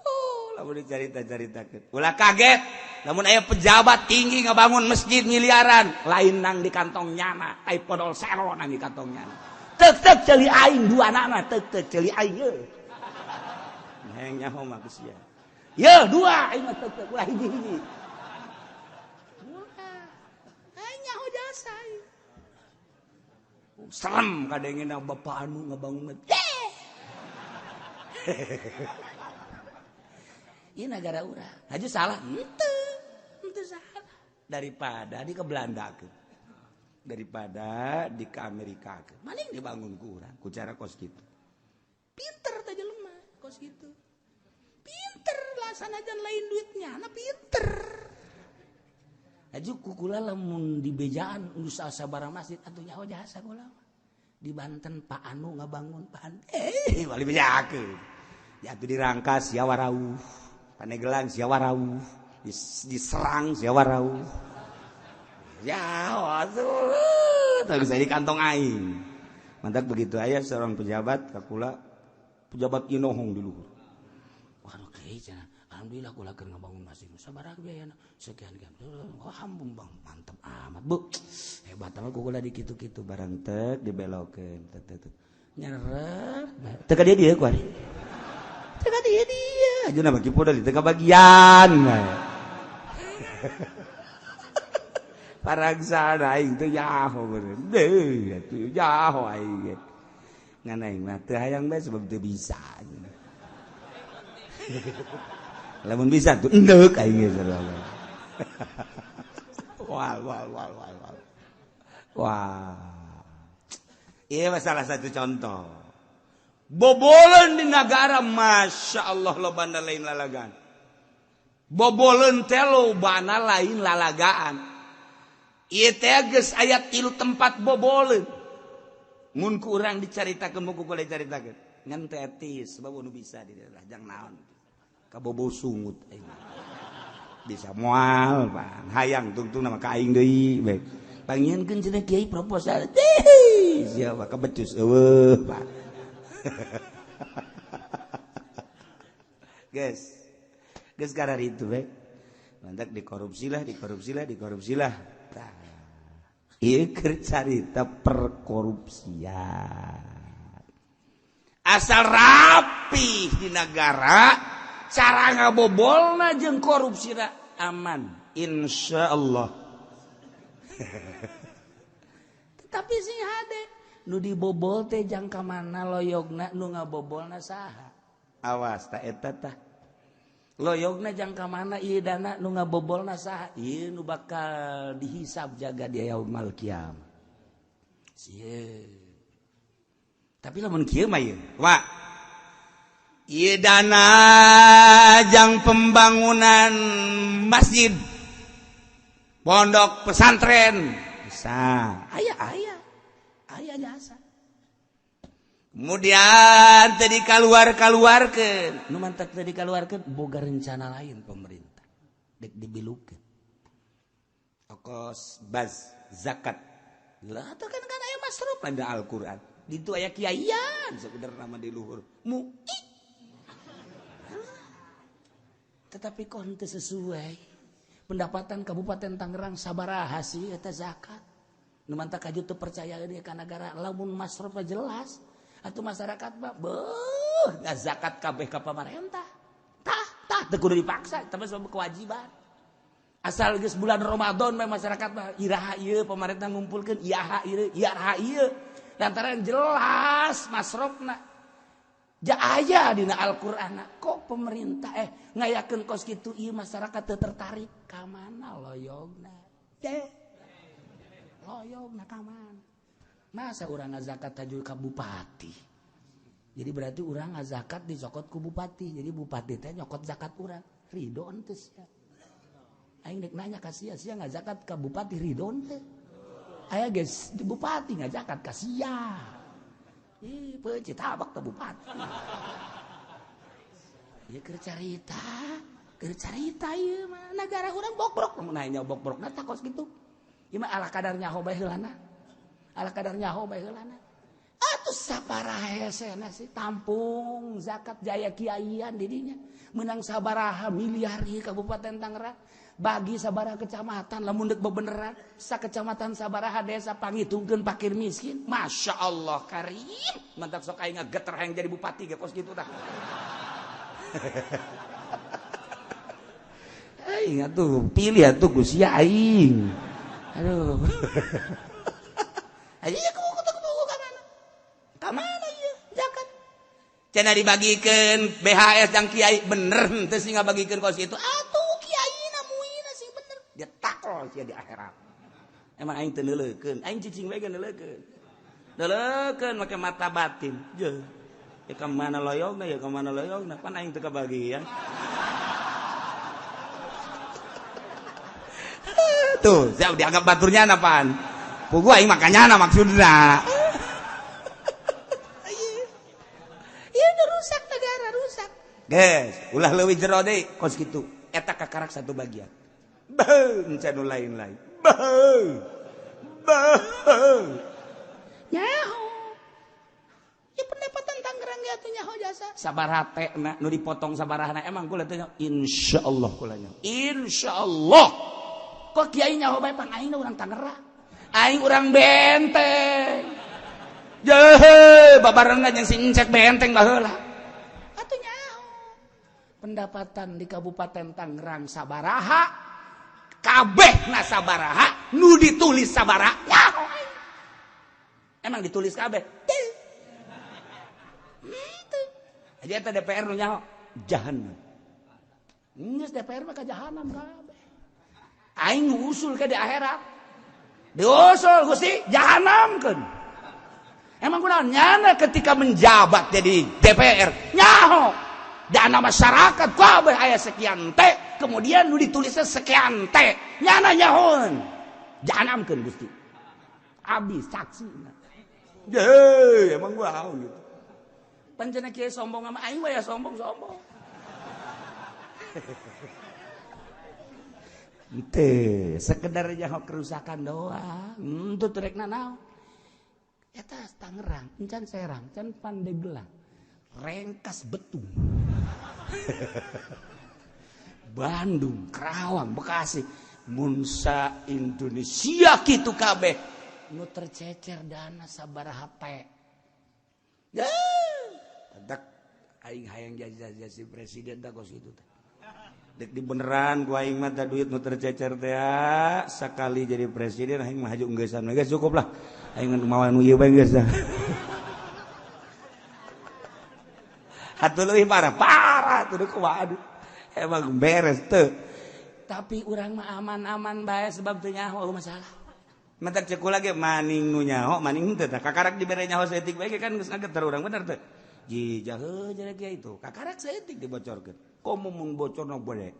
Oh, lamun dicarita-caritakeun. Ulah kaget. Namun aya pejabat tinggi ngabangun masjid miliaran, lain nang di kantong nyana, ai podol sero nang di kantong nyana. Teuk ceuli aing dua anakna, teuk ceuli aing ye. Heng nyaho mah geus sia. Ye dua aing mah teuk ulah hiji-hiji. Aing nyaho jasa. Serem kadengena bapak anu ngabangun masjid. Ini negara urang. Haju salah. Itu salah. Daripada di ke Belanda ke. Daripada di ke Amerika ke. Mana yang dibangun ku urang. Ku cara kos gitu. Pinter aja lemah. Kos gitu. Pinter lah. Sanajan lain duitnya. Nah pinter. Haju kukula lamun di bejaan. Usaha sabarang masjid. Atuh nyaho jasa kula. Di Banten Pak Anu ngabangun. Wali bejake. Jatuh dirangkas ya warauh. Panegelan siawa rauh, diserang siawa rauh. Ya, waduh, tak bisa di kantong aing. Mantap begitu aya seorang pejabat kakula, pejabat inohong di luhur. Waduh kieu cenah, alhamdulillah kula keur ngabangun masjid. Sabaraha biayana? Sekian. Oh, hambung Bang, mantap amat, Bu. Hebat mah kula di kitu-kitu barang teu dibelokeun, teu. Nyeret. Teu ka dia ku ari. Teu ka dia. Ajeuna bagi podal di tengah bagian. Paragsana aing teh nyaho bener. Deuh atuh nyaho aing. Ngan aing mah teu hayang bae sebab teu bisa. lamun bisa tuh endek aing geus. Wah. Iya salah satu contoh. Bobolan di negara, masya Allah lo banda lain lalagaan. Bobolan telo bana lain lalagaan. Iya tegas ayat tilu tempat bobolan. Mun ku urang dicaritakeun muku boleh caritakeun. Ngan tetis sebab nu bisa di daerah jang naon. Kabobo sungut bisa moal pan hayang tungtung nama ka aing deui bae. Pangieunkeun cenah kiai proposal. Siapa kebecus eueuh Pak. Geus karar itu bae. Mantak dikorupsi lah. Tah. Ieu keur carita perkorupsian. Asal rapi di negara, cara ngabobolna jeung korupsina aman, insyaallah. Tetapi sing hade nu dibobol teh jang ka mana loyogna, nu ngabobolna saha? Awas ta eta tah. Loyogna jang ka mana ieu dana nu ngabobolna saha? Ieu nu bakal dihisab jaga di yaumul qiyamah. Sieun. Tapi lamun kieu mah ieu, wa ieu dana jang pembangunan masjid, pondok pesantren, bisa. Aya jasa. Kemudian tadi kaluarkeun, nu mantak tadi kaluarkeun boga rencana lain pemerintah. Dek dibilukeun. Ongkos baz zakat. Lah teh kan aya masruf pada Al-Qur'an. Ditu aya kiaian sebenarnya nama di luhur. Tetapi kok henteu sesuai. Pendapatan Kabupaten Tangerang sabaraha sih eta zakat. Nu mantak kaju teu percaya deui ka negara lamun masruf jelas. Atuh masyarakat mah beuh zakat kabeh ka pamarentah. Tah teu kudu dipaksa tapi sebab kewajiban. Asal geus bulan Ramadan mah masyarakat mah iraha ieu pamarentah ngumpulkeun iyaha ieu. Lantaran jelas masrofna ja aya dina Al-Qur'an. Kok pemerintah ngayakeun kos kitu ieu masyarakat teu tertarik ka mana loyogna. Loyogna ka mana? Masa urang ngazakat tajul ka bupati. Jadi berarti urang ngazakat dicokot ku bupati. Jadi bupati teh nyokot zakat urang. Ridho henteu sia. Aing dek nanya ka sia ngazakat ka bupati ridho henteu. Aya geus di bupati ngajakat ka sia. Ih, peucit tabak ka bupati. Ieu keur carita ieu mah negara urang bokrok mun aya bokrokna tah kos kitu. Ieu mah ala kadar nyaho bae heulana. Atuh sabaraha hesena sih tampung zakat jaya kiaian didinya. Menang sabaraha miliar ieu Kabupaten Tangerang. Bagi sabaraha kecamatan lamun deuk bebeneran sakecamatan sabaraha desa pangitungkeun fakir miskin, masya Allah karim mantap sok aing geter hayang jadi bupati ge kos kitu tah. Aing atuh pilih atuh ku sia aing. Aduh. Aja ya kudu ka mana? Ka mana ieu zakat? Cenah dibagikeun BHS jang kiai bener henteu sing ngabagikeun kos kitu. Dia takol sia di akhirat. Emang aing teu neuleukeun, aing cicing bae geus neuleukeun. Neuleukeun make mata batin. Jeuh. Ya ka mana loyogna pan aing teu kabagian. Tuh, saya dianggap baturnya apaan? Pugu aing makanya maksudna. Ieu rusak negara, rusak. Guys, ulah leuwih jero deui kos kitu. Eta kakarak satu bagian. Canu lain-lain. Nyaho. Ya pendapatan Tangerang ya tuh nyaho jasa. Sabaraha teh nu dipotong sabarahna emang kula teh insyaallah kula nya. Insyaallah. Kok kiai nyaho bae pang aing urang Tangerang. Aing urang Benteng. Jeuh babarengan jeung si Encek Benteng baheula. Atuh nyaho. Pendapatan di Kabupaten Tangerang sabaraha? Kabeh na sabaraha nu ditulis sabaraha nyaho emang ditulis kabeh jadi eta DPR nu nyaho jahanam. Geus DPR mah ka jahanam kabeh. Aing usul ke di akhirat. Diusul Gusti jahanamkeun. Emang kunaon nyana ketika menjabat jadi DPR nyaho dana masyarakat kabeh aya sekian teh kemudian nu ditulisnya sekian teh nyana nyahoan jahanamkeun Gusti. Abdi saksina. Ye emang gua haun gitu. Pancena kieu sombong sama aing mah ya sombong-sombong. Ente sekedar nyaho kerusakan doang. Teu rek nanaon. Eta Tangerang, encan Serang, encan Pandeglang. Rengkas betung. Bandung, Karawang, Bekasi, munsa Indonesia kitu kabeh nu tercecer dana sabaraha teh. Ya, adak aing hayang jadi presiden tah kos kitu teh. Dek di beneran ku aing mah duit nu tercecer teh sakali jadi presiden aing mah haju enggesan we geus cukup lah. Aing mau nu ieu bae geus dah. Atuh leuwih parah tuh kumaha aduh. Emang beres teu. Tapi urang mah aman-aman bae sebab teu nyaho masalah. Mentak cekul lagi maning nu nyaho, maning teu tah. Kakarak dibere nyaho saeutik bae kan geus ngageter urang bener teu. Jijah heuh jadi kieu itu. Kakarak saeutik dibocorkeun. Komo mun bocorna boleh.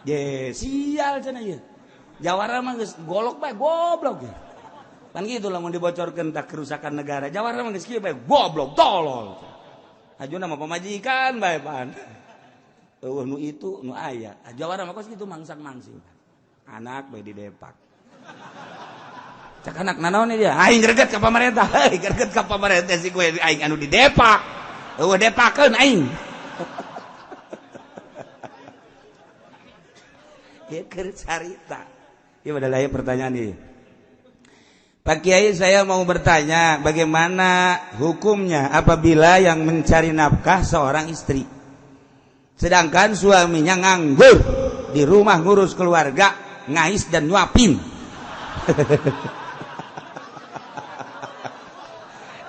Ye, sial cenah ieu. Jawara mah geus golok bae goblok ge. Kan kitu lamun dibocorkeun tah kerusakan negara. Jawara mah geus kieu bae goblok tolol. Ajuna mah pamajikan bae pan. Eueuh nu itu nu aya. Jawara mah kos kitu mangsang-mangsing. Anak bae didepak. Cak anak nanaon dia? Aing greget ka pamarentah. Heuh, greget ka pamarentah si gue aing anu didepak. Eueuh depakeun aing. Ya keur carita. Ieu adalah pertanyaan ini. Pak Kiai, saya mau bertanya bagaimana hukumnya apabila yang mencari nafkah seorang istri sedangkan suaminya nganggur di rumah ngurus keluarga, ngais dan nyuapin.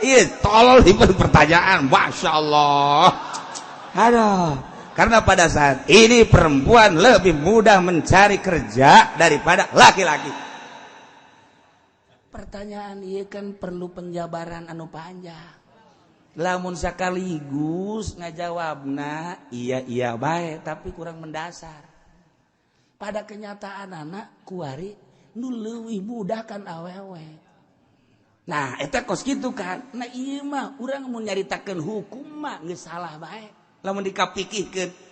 Iya, tolol itu pertanyaan, Masya Allah. Aduh, karena pada saat ini perempuan lebih mudah mencari kerja daripada laki-laki. Pertanyaan ieu kan perlu penjabaran anu panjang. Lamun sakaligus ngajawabna iya bae tapi kurang mendasar. Pada kenyataan anak kuari nu leuwih mudah kan awewe. Nah, eta kos kitu kan. Nah ieu mah urang mun nyaritakeun hukum mah geus salah bae. Lamun dikapikihkeun.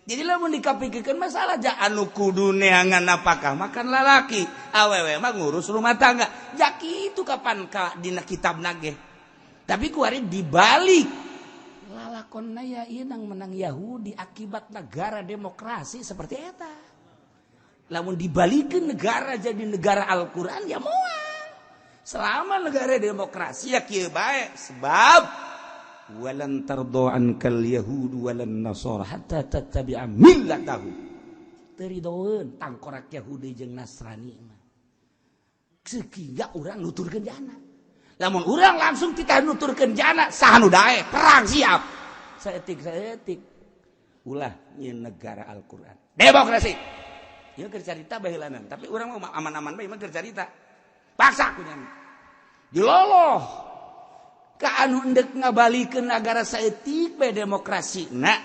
Jadi lamun dikapikirkeun masalah ja anu kudu neangan apakah makan lalaki, awewe mah ngurus rumah tangga. Ja kitu kapan ka dina kitabna ge. Tapi kuari dibalik. Lalakonna ya ieu nang menang Yahudi akibat negara demokrasi seperti eta. Lamun dibalikeun negara jadi negara Al-Qur'an ya moal. Selama negara demokrasi ya kieu bae sebab walan tardo ankal yahudu walan nasara hatta tattabi'a millatahum. Teridoeun tangkorak Yahudi jeung Nasrani mah. Sakiga urang nuturkeun jana. Lamun urang langsung titah nuturkeun jana saha nu dae perang siap. Saeutik ulah nyeun negara Al-Qur'an. Demokrasi. Ieu keur carita baheulanan, tapi urang mah aman-aman bae mah keur carita. Paksa ku nyana. Diloloh ka anu endek ngabalikeun negara saeutik bae demokrasi. Nah,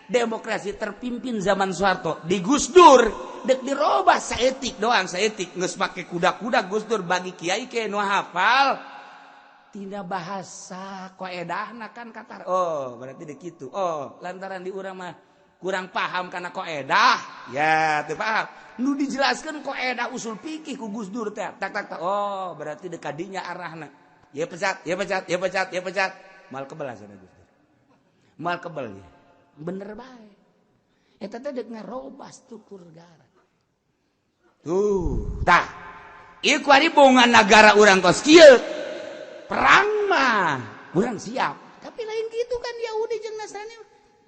demokrasi terpimpin zaman Soeharto di Gus Dur dek dirobah saeutik doang saeutik geus make kuda-kuda Gus Dur bagi kiai ke nu hafal tina bahasa qaedahna kan katar. Oh, berarti dek kitu. Oh, lantaran di urang mah kurang paham kana qaedah. Ya, teu paham. Nu dijelaskeun qaedah usul fikih ku Gus Dur teh. Tak. Oh, berarti dek kadinya arahna. Ya pecat. Mal kebal asana Gus Dur. Mal kebal ya. Bener bae. Eta teh deuk ngarobah struktur negara. Tah. Ieu kuari bohongan negara urang kos kieu. Perang mah urang siap. Tapi lain gitu kan Yahudi jeung Nasrani.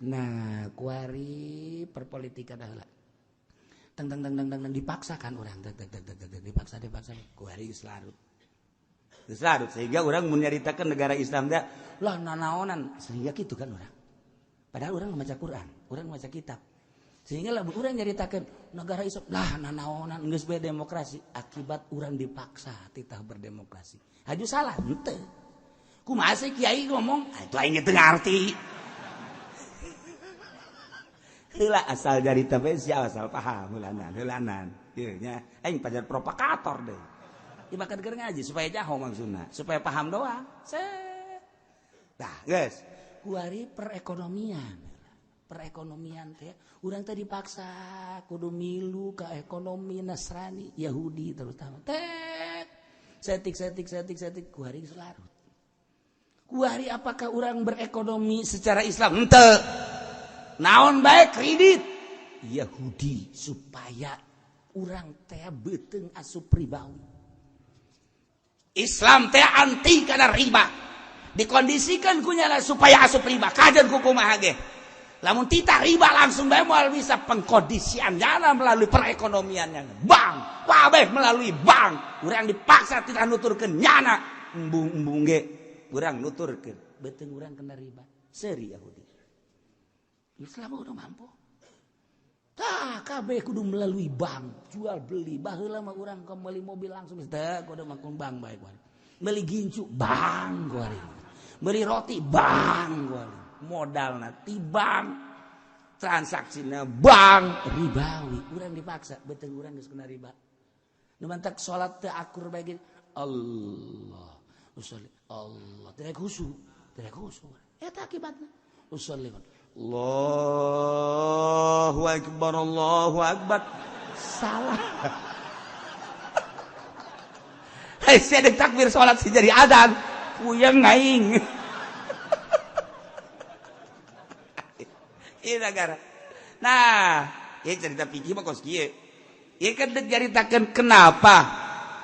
Nah, kuari perpolitikan heula. Teng dipaksakan urang. Dipaksa. Kuari geus larut. Sehingga orang menyaritakan negara Islam dia lah nanaonan sehingga gitu kan orang Padahal orang membaca Quran, orang membaca kitab. Sehingga lah orang nyaritakeun negara Islam lah nanaonan geus bae demokrasi akibat orang dipaksa titah berdemokrasi. Haju salah henteu. Kumaha sih kiai ngomong, itu aing teu ngarti. Heula asal jarita bae sia asal paham heulanan. Ieu nya aing pajar propagator deui. Ibakan keur ngaji supaya jaho maksudna, supaya paham doang. Tah, geus. Kuari perekonomian teh urang teh dipaksa kudu milu ka ekonomi Nasrani Yahudi terutama tek setik kuari selarut kuari apakah urang berekonomi secara Islam henteu naon bae kredit Yahudi supaya urang teh beuteung asup ribawi Islam teh anti kana riba dikondisikan kunyala supaya asup riba kajen kukumaha ge lamun tita riba langsung bae moal bisa pengkondisian jana melalui perekonomiannya bank kabeh melalui bank urang dipaksa tita nuturkeun nyana embung ge urang nuturkeun beuteung urang kena riba seuri Yahudi Islam kudu mampu tah kabeh kudu melalui bank jual beli baheula mah urang ke meuli mobil langsung teh kudu makun bank bae kuari meuli gincu bank kuari beli roti bang modalna ti bank transaksina bank ribawi urang dipaksa beuteung urang geus kena riba nu mantak salat teu akur bae Allah usolli Allah teu khusyuk eta akibatna usolli Allahu akbar salah hei sedek takbir salat si jadi adzan puyeng ngaing. Ieu negara. Nah, ieu cerita pikir mah kos kieu. Ieu kan diceritakeun kenapa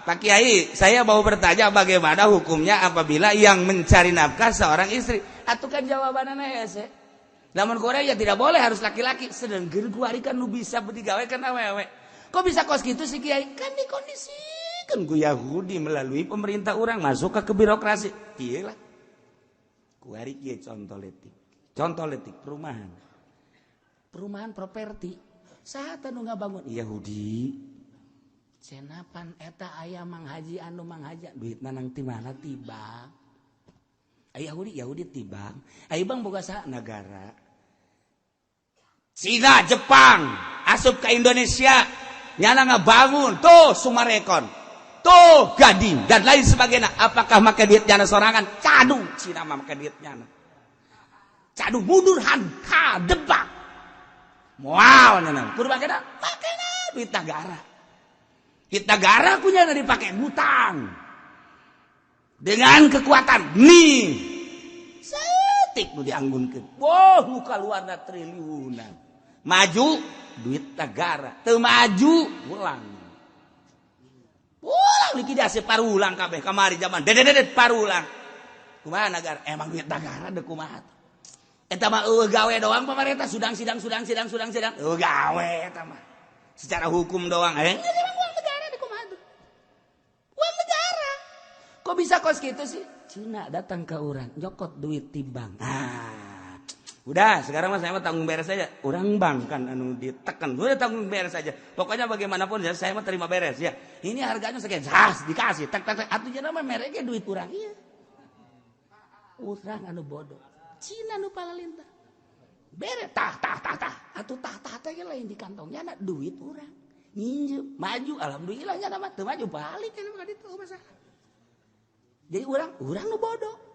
Pak Kiai, saya mau bertanya bagaimana hukumnya apabila yang mencari nafkah seorang istri. Atuh kan jawabanana hese. Lamun Korea ya tidak boleh harus laki-laki. Sedengkeun kuari kan nu bisa digawekeun awewe. Kok bisa kos kitu sih Kiai? Kan dikondisi kan ku Yahudi melalui pemerintah orang masuk ke birokrasi. Iyalah. Kuari kieu contoh letik perumahan properti. Saha teh nu ngabangun Yahudi. Cenapan eta aya Mang Haji anu Mang Haji duitna nang ti mana tiba. Yahudi tiba. Aya bang boga saha negara. Cina, Jepang asup ke Indonesia nyana ngabangun tuh Sumarekon. Tuh Gading dan lain sebagainya. Apakah make duit nyana sorangan? Cadu Cina mah make duit nyana. Cadu mundurhan ka debak. Moal nyana. Kudu make duit negara. Duit negara kunyana dipake hutang. Dengan kekuatan nih. Setik nu dianggunkeun. Wah, nu kaluarna triliunan. Maju duit negara. Teu maju ulang. Ulang likuidasi parulang kabeh kamari zaman dedet parulang. Kumaha negara? Emang duit negara deuk kumaha? Eta mah gawe doang pemerintah sidang. Gawe eta mah. Secara hukum doang. Uang negara deuk kumaha tuh? Uang negara. Kok bisa kos gitu sih? Cina datang ke urang, nyokot duit di bank. Udah, sekarang mas saya mah tanggung beres saja. Orang bank kan anu ditekan, udah tanggung beres saja. Pokoknya bagaimanapun ya saya mah terima beres ya. Ini harganya sekian, dikasih, tak. Atunya nama mereknya duit urang iya. Urang anu bodoh. Cina anu palalintah. Beres tah. Atuh tah teh lain di kantongnya ada duit urang. Nginjem, maju, alhamdulillahnya nama teu maju balik kan ka ditu masalah. Jadi urang nu bodoh.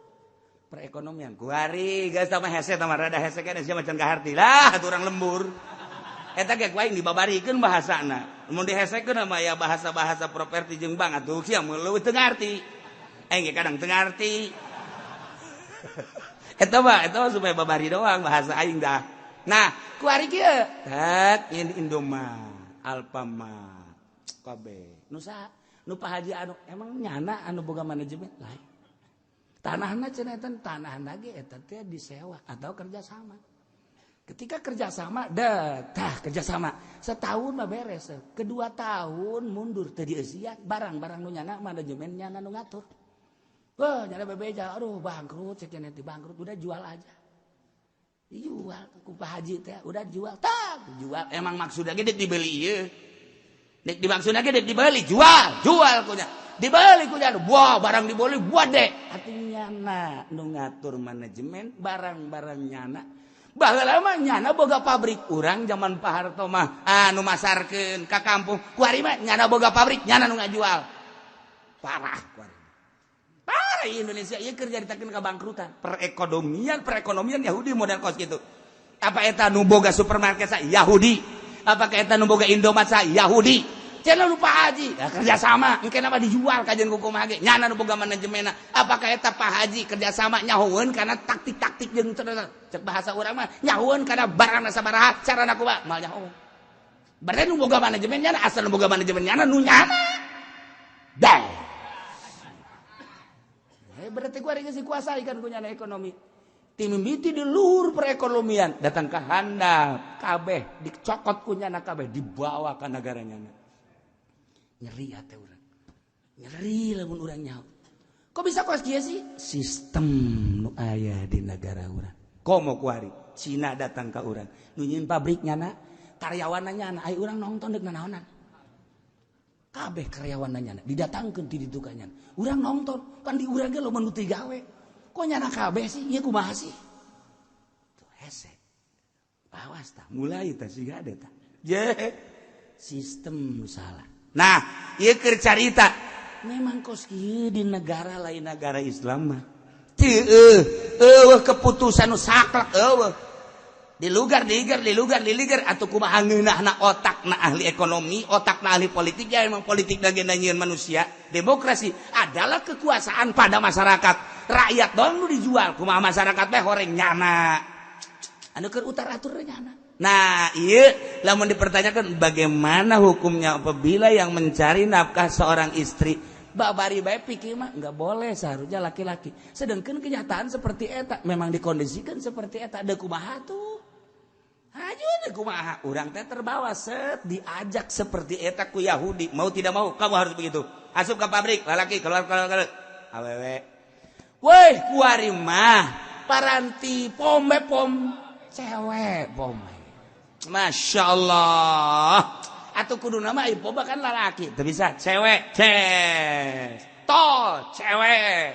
Perekonomian kuari geus sama hese sama rada hese kan sia macan kaharti lah atuh urang lembur eta ge kuaing dibabarikeun bahasana mun dihesekeun mah ya bahasa-bahasa properti jeung bank atuh sia leuwih teu ngarti aing ge kadang teu ngarti eta mah supaya babari doang bahasa aing dah nah kuari kieu tak Indomaret Alfamart kabeh nu saha nu Pak Haji anu emang nyana anu boga manajemen lain tanahna cenah eta tanah lagi eta teh disewa atau kerjasama. Ketika kerjasama, kerjasama setahun mah beres. Kedua tahun mundur teu dieusian barang-barang nu nyana manajemen nyana nu ngatur. Wah, nyana bebeja, aduh bangkrut, cek cenah teh bangkrut, udah jual aja. Dijual ku Pak Haji teh, udah jual, tak jual. Emang maksudnya ge dek dibeli ieu. Dek dimaksudna ge dek dibeli, jual kunya. Dibeli kunya, wah barang dibeli buat dek. Artinya nu ngatur manajemen barang-barang nyana. Baheula mah nyana boga pabrik, urang zaman Pak Harto mah anu masarkeun ka kampung. Kuari mah nyana boga pabrik, nyana nu ngajual. Parah kuari. Parah Indonesia ieu keur jaritakeun kabangkrutan. Perekonomian Yahudi model kos gitu. Apa eta nu boga supermarket sa Yahudi? Apakah eta nu boga Indomaret sa Yahudi? Cenah nu Pak Haji, kerja sama, engke apa dijual kajian kuku mage. Nyana nu boga manajemenna. Apakah eta Pak Haji kerja sama nyahoeun kana taktik-taktik jeung cek bahasa urang mah nyahoeun kana barangna sabaraha carana kumaha mal nyahoeun. Berarti nu boga manajemen nyana asal nu boga manajemen nyana nu nyana. Dah. Berarti ku ari geus dikuasai kan ku nyana ekonomi. Tim mimiti di luhur perekonomian datang ke handap kabeh dicokot ku nyana kabeh dibawa ka negara nyana. Nyeri hati orang, nyeri lamun orang nyaho. Kok bisa kos kieu sih? Sistem nu aya di negara orang. Komo kuari, Cina datang ke orang, nu nyieun pabriknya na, karyawanna nyana, aya urang nonton deuk nanaonan. Kabeh karyawanna nyana didatangkeun ti ditu ka nyana. Urang nonton, kan di urang ge loba nu teu gawe. Kok nyana kabeh sih? Ieu kumaha sih? Tuh hese. Awas tah, mulai tah siga ada tah. Sistem nu salah. Nah, ieu keur carita. Memang kos kieu di negara lain negara Islam mah. Teu eueuh keputusan nu saklek eueuh. Dilugar atuh kumaha ngeunahna otakna ahli ekonomi, otakna ahli politik ya emang politik dagena nyieun manusia. Demokrasi adalah kekuasaan pada masyarakat. Rakyat doang nu dijual, kumaha masyarakat teh horeng nyana. Anu keur utar-atur nyana. Nah, iya, lamun dipertanyakan bagaimana hukumnya apabila yang mencari nafkah seorang istri babari bae pikir mah enggak boleh seharusnya laki-laki. Sedangkan kenyataan seperti eta memang dikondisikan seperti eta. Da kumaha tuh? Aja da kumaha? Urang teh terbawa set diajak seperti eta ku Yahudi. Mau tidak mau kamu harus begitu. Asup ke pabrik, lalaki keluar. Awewe. Woi, kuari mah paranti pom cewek pom. Masya Allah. Atau kudu nama ibu bahkan lelaki. Itu bisa cewek. Cewek.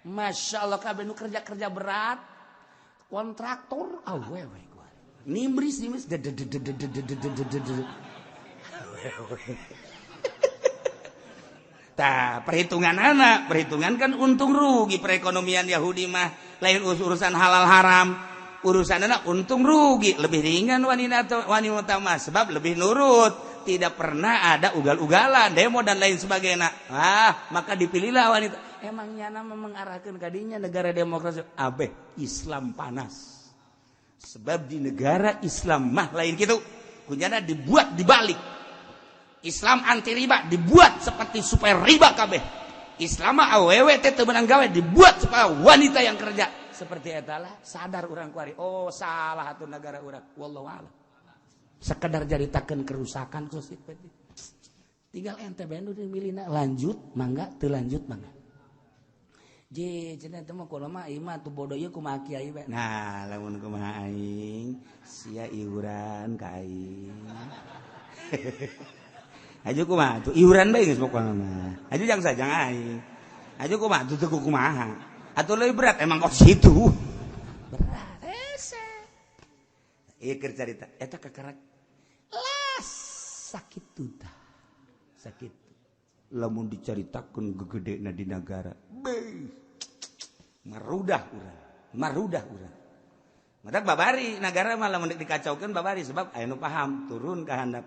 Masya Allah kabeh nu kerja berat. Kontraktor. Awewe. Nimbris. Tah, perhitungan kan untung rugi perekonomian Yahudi mah. Lain urusan halal haram. Urusan anak untung rugi lebih ringan wanita mah sebab lebih nurut, tidak pernah ada ugal-ugalan demo dan lain sebagainya. Maka dipilihlah wanita. Emangnya nama mengarahkan kadinya negara demokrasi abeh Islam panas sebab di negara Islam mah lain gitu kunyana dibuat dibalik. Islam anti riba dibuat seperti supaya riba kabeh. Islam mah awewe teh teu meunang gawe dibuat supaya wanita yang kerja. Seperti etalah sadar orang kuari. Oh salah satu negara orang. Wallahu a'lam. Sekedar jaritakeun kerusakan sih. Tinggal ente bendu milihna lanjut mangga teu lanjut mangga. Cenah teh mah kulo mah ieu mah tu bodoh ieu kumaha kiai we. Nah, lamun kumaha aing sia iuran ka aing. Aju kumaha tuh iuran bae geus pokona mah. Aju jang aing. Aju kumaha tuh teu kumaha. Atau lebih berat emang kok situ berat iya keur carita eta kakarak las sakit tuh sakit lamun dicaritakeun gegedena di negara marudah urang matak babari negara mah lamun dikacaukeun babari sebab aya nu paham turun ka handap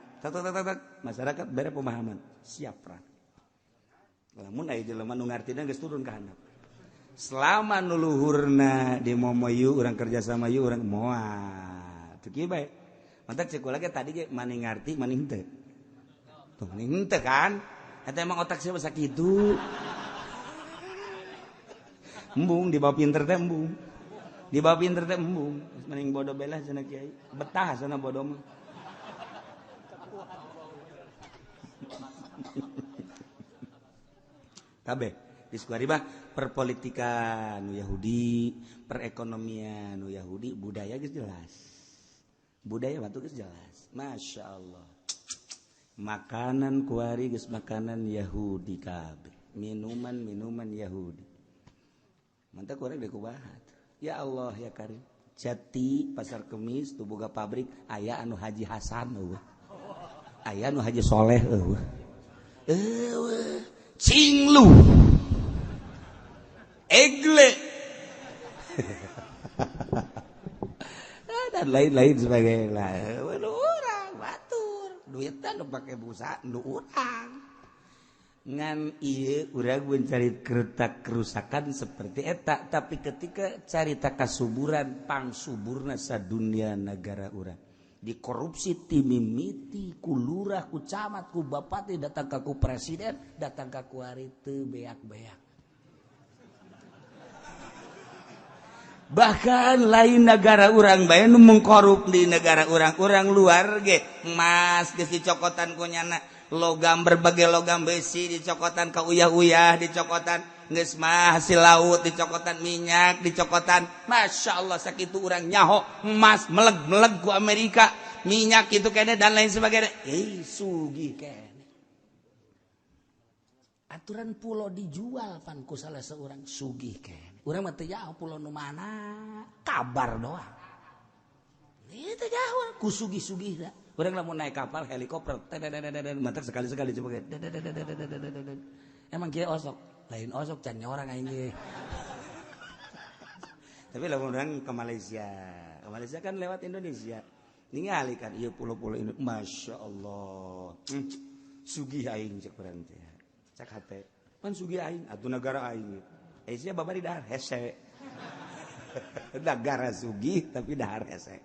masyarakat bere pemahaman siap perang lamun aya jelema nu ngartina geus turun ka handap. Selama nuluhurna di momoyu orang kerja sama yu orang moal teu kieu bae mantap cek lagi tadi ge maning ngarti maning teu tuh maning teu kan eta emang otak sieu sakitu embung di bawah pinter teh embung maning bodoh belah cenah kiai betah cenah bodoh mah kabeh diskuari mah perpolitikan nu Yahudi, perekonomian nu Yahudi, budaya geus jelas. Budaya batu geus jelas. Masya Allah. Makanan kuari geus makanan Yahudi kabeh. Minuman Yahudi. Mantap kuari deuk kubahat. Ya Allah ya Karim. Jati pasar Kemis tuh boga pabrik aya anu Haji Hasan eueuh. Aya anu Haji Soleh eueuh. Cinglu. Egle. Dan lain-lain sebagainya. Orang batur. Duitnya nu pake busa nu urang. Ngan ieu urang mencari kereta kerusakan seperti eta, tapi ketika carita kasuburan pangsuburna sadunia negara urang dikorupsi ti mimiti ku lurah ku camat ku bapati datang ka ku presiden datang ka ku ari teu beak-beak. Bahkan lain negara urang bae nu mengkorup di negara urang luar ge emas geus dicokotan ku nyana, logam berbagai logam besi dicokotan ka uyah-uyah dicokotan geus mah hasil laut dicokotan minyak dicokotan. Masya Allah sakitu urang nyaho emas meleg-meleg ku Amerika minyak gitu kene dan lain sebagainya. Sugih kene aturan pulau dijual pan ku salah seorang sugih kene urang mah teu jauh pulau nu mana kabar doang ieu teh jauh ku sugih-sugih da. Orang lamun naik kapal helikopter, mantar sekali-sekali coba kayak, emang kia osok, lain osok can orang aing. Tapi lamun orang ke Malaysia kan lewat Indonesia, ningali kan, iya pulau-pulau ini, masya Allah, sugih aing cek orang teh, cek hate, pan sugih aing, atau negara aing, Asia babari dahar hese, negara sugih tapi dahar hese,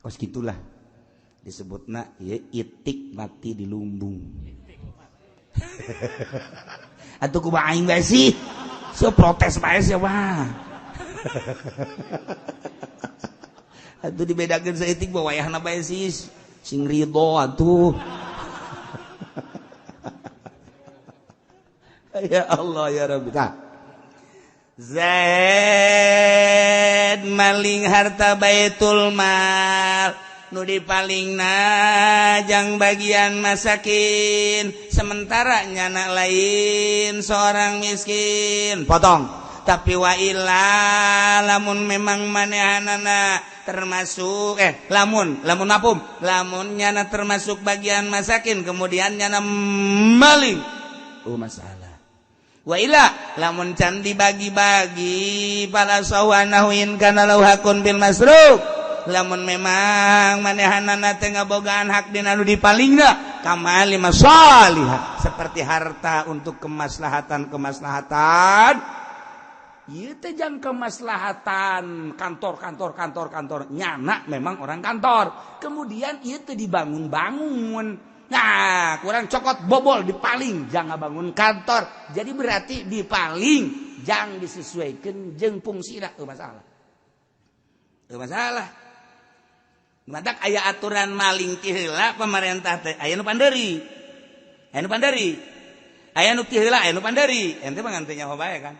kos gitulah. Disebutna ya itik mati di lumbung. Atuh kumaha aing bae sih? So protes bae sia mah. Atuh dibedakeun saeutik bae wayahna bae sih sing ridho atuh. Ya Allah ya Rabbi. Zaid maling harta Baitul Mal. Nu dipalingna jang bagian masakin sementara nyana lain seorang miskin potong tapi wa illa lamun memang manehanana termasuk lamun nyana termasuk bagian masakin kemudian nyana maling masalah wa illa lamun can dibagi-bagi pala sawanahuin kana lau hakun bil masruk lamun memang manehanana teh ngabogaan hak dina nu dipalingna kamali masalihah seperti harta untuk kemaslahatan ieu teh jang kemaslahatan kantor nyana memang orang kantor kemudian ieu teh dibangun nah kurang cokot bobol dipaling jang ngabangun kantor jadi berarti dipaling jang disesuaikeun jeung fungsina masalah matak aya aturan maling ti heula pemerintah teh aya nu panderi aya nu ti heula aya nu panderi ente mah ngan teu nyaho bae kan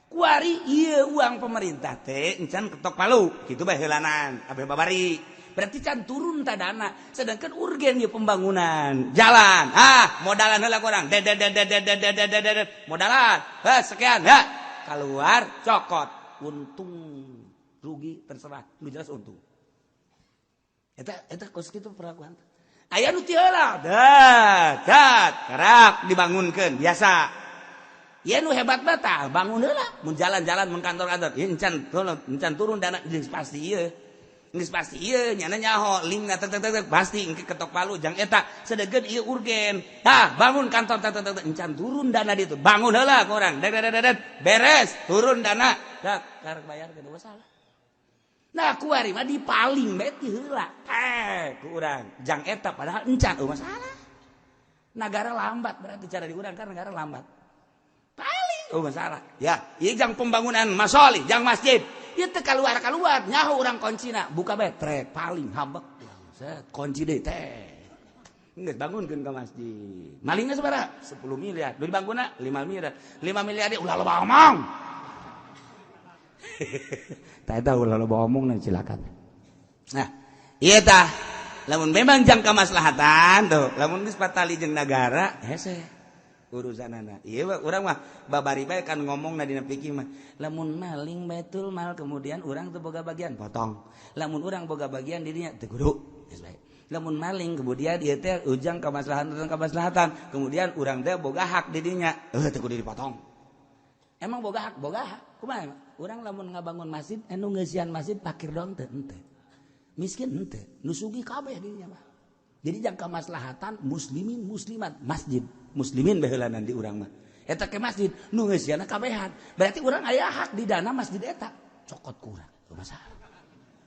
kuari ieu uang pemerintah teh encan ketok palu kitu bae heulanan abeh babari berarti can turun ta dana sedangkan urgen ieu pembangunan jalan modalan heula kurang modalan sekian keluar cokot untung rugi terserah nu jelas untung eta kos kitu perlakuan aya nu ti heula karak dibangunkeun biasa ieu nu hebat mah tah bangun heula mun jalan-jalan mun kantor-kantor ieu encan turun dana geus pasti ieu nyana nyaho lingna tek pasti engke ketok palu jang eta sedeugeun ieu urgen bangun kantor encan turun dana ditu bangun heula ku urang beres turun dana karek bayar ke salah. Nah kuari mah dipaling bae ti heula ku urang jang eta padahal encan masalah negara lambat berarti cara di urang kan negara lambat paling masalah ya ieu jang pembangunan masolih jang masjid ieu teh kaluar nyaho urang kuncina buka bae trek paling hambek kunci deui teh Nggak bangunkan ke masjid. Malingnya seberapa? 10 miliar. Dulu dibangunna 5 miliar. 5 miliar dia ulah loba omong. Tak tahu ulah loba omong nanti silakan. Nah, iya tah. Lamun memang jangka maslahatan tuh. Lamun geus patali jeung nagara, hese urusanana. Iya urang mah babari bae kan ngomongna dina fikih mah. Lamun maling Baitul Mal kemudian urang teu boga bagian potong. Lamun urang boga bagian di dinya teu kudu. Geus bae. Lamun maling kemudian ieu teh ujang kamaslahatan kemudian urang teh boga hak di dinya teu kudu dipotong. Emang boga hak kumaha urang lamun ngabangun masjid anu ngeusian masjid pakir dong teu henteu miskin henteu nu sugih kabeh di dinya mah jadi jang kamaslahatan muslimin muslimat masjid muslimin baheulanan di urang mah eta ke masjid nu ngeusianna kabehan berarti urang aya hak di dana masjid eta cokot ku urang teu masalah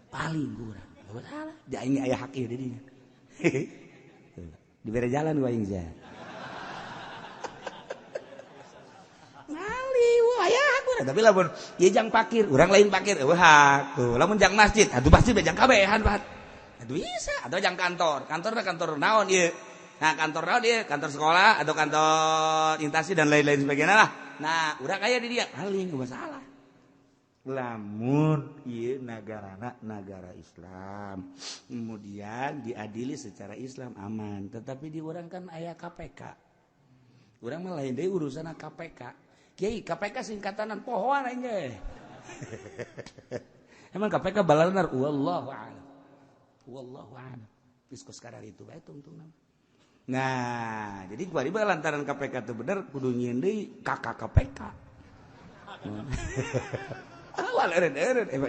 paling ku urang teu masalah di aing aya hak ieu di dinya dibere jalan ku aing sia. Ngali aya hak urang tapi lamun ieu jang pakir, urang lain pakir eueuh hak. Tuh, lamun jang masjid, atuh masjid jang kabehan bat. Atuh bisa, atau jang kantor. Kantor naon ieu? Nah, kantor naon ieu? Kantor sekolah atau kantor instansi dan lain-lain sebagainya lah. Nah, urang aya di dia, paling enggak masalah. Lamun ieu nagarana nagara Islam kemudian diadili secara Islam aman tetapi di urang kan aya KPK urang mah lain deui urusan KPK kiai KPK singkatanan pohoan aing ge emang KPK balanar wallahu a'lam geus kos kadar itu bae tungtungna nah jadi kuari bae lantaran KPK teu bener kudu nyieun deui kakak KPK awal eren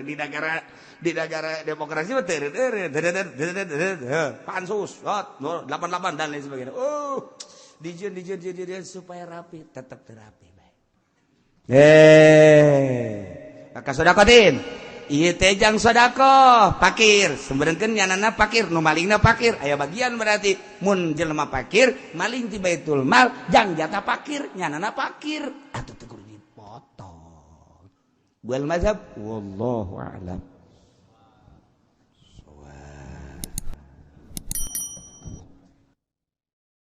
di negara demokrasi mah eren pansus 88 dan lain sebagainya dijen supaya rapi tetap terapi baik kakak sodakotin ieu teh jang sodako pakir sumbereunkeun nyanana pakir nu malingna pakir aya bagian berarti mun jelema pakir maling ti Baitul Mal jang jatah pakir nyanana pakir atuh teu kudu dipotong. Wal mazhab wallahu a'lam.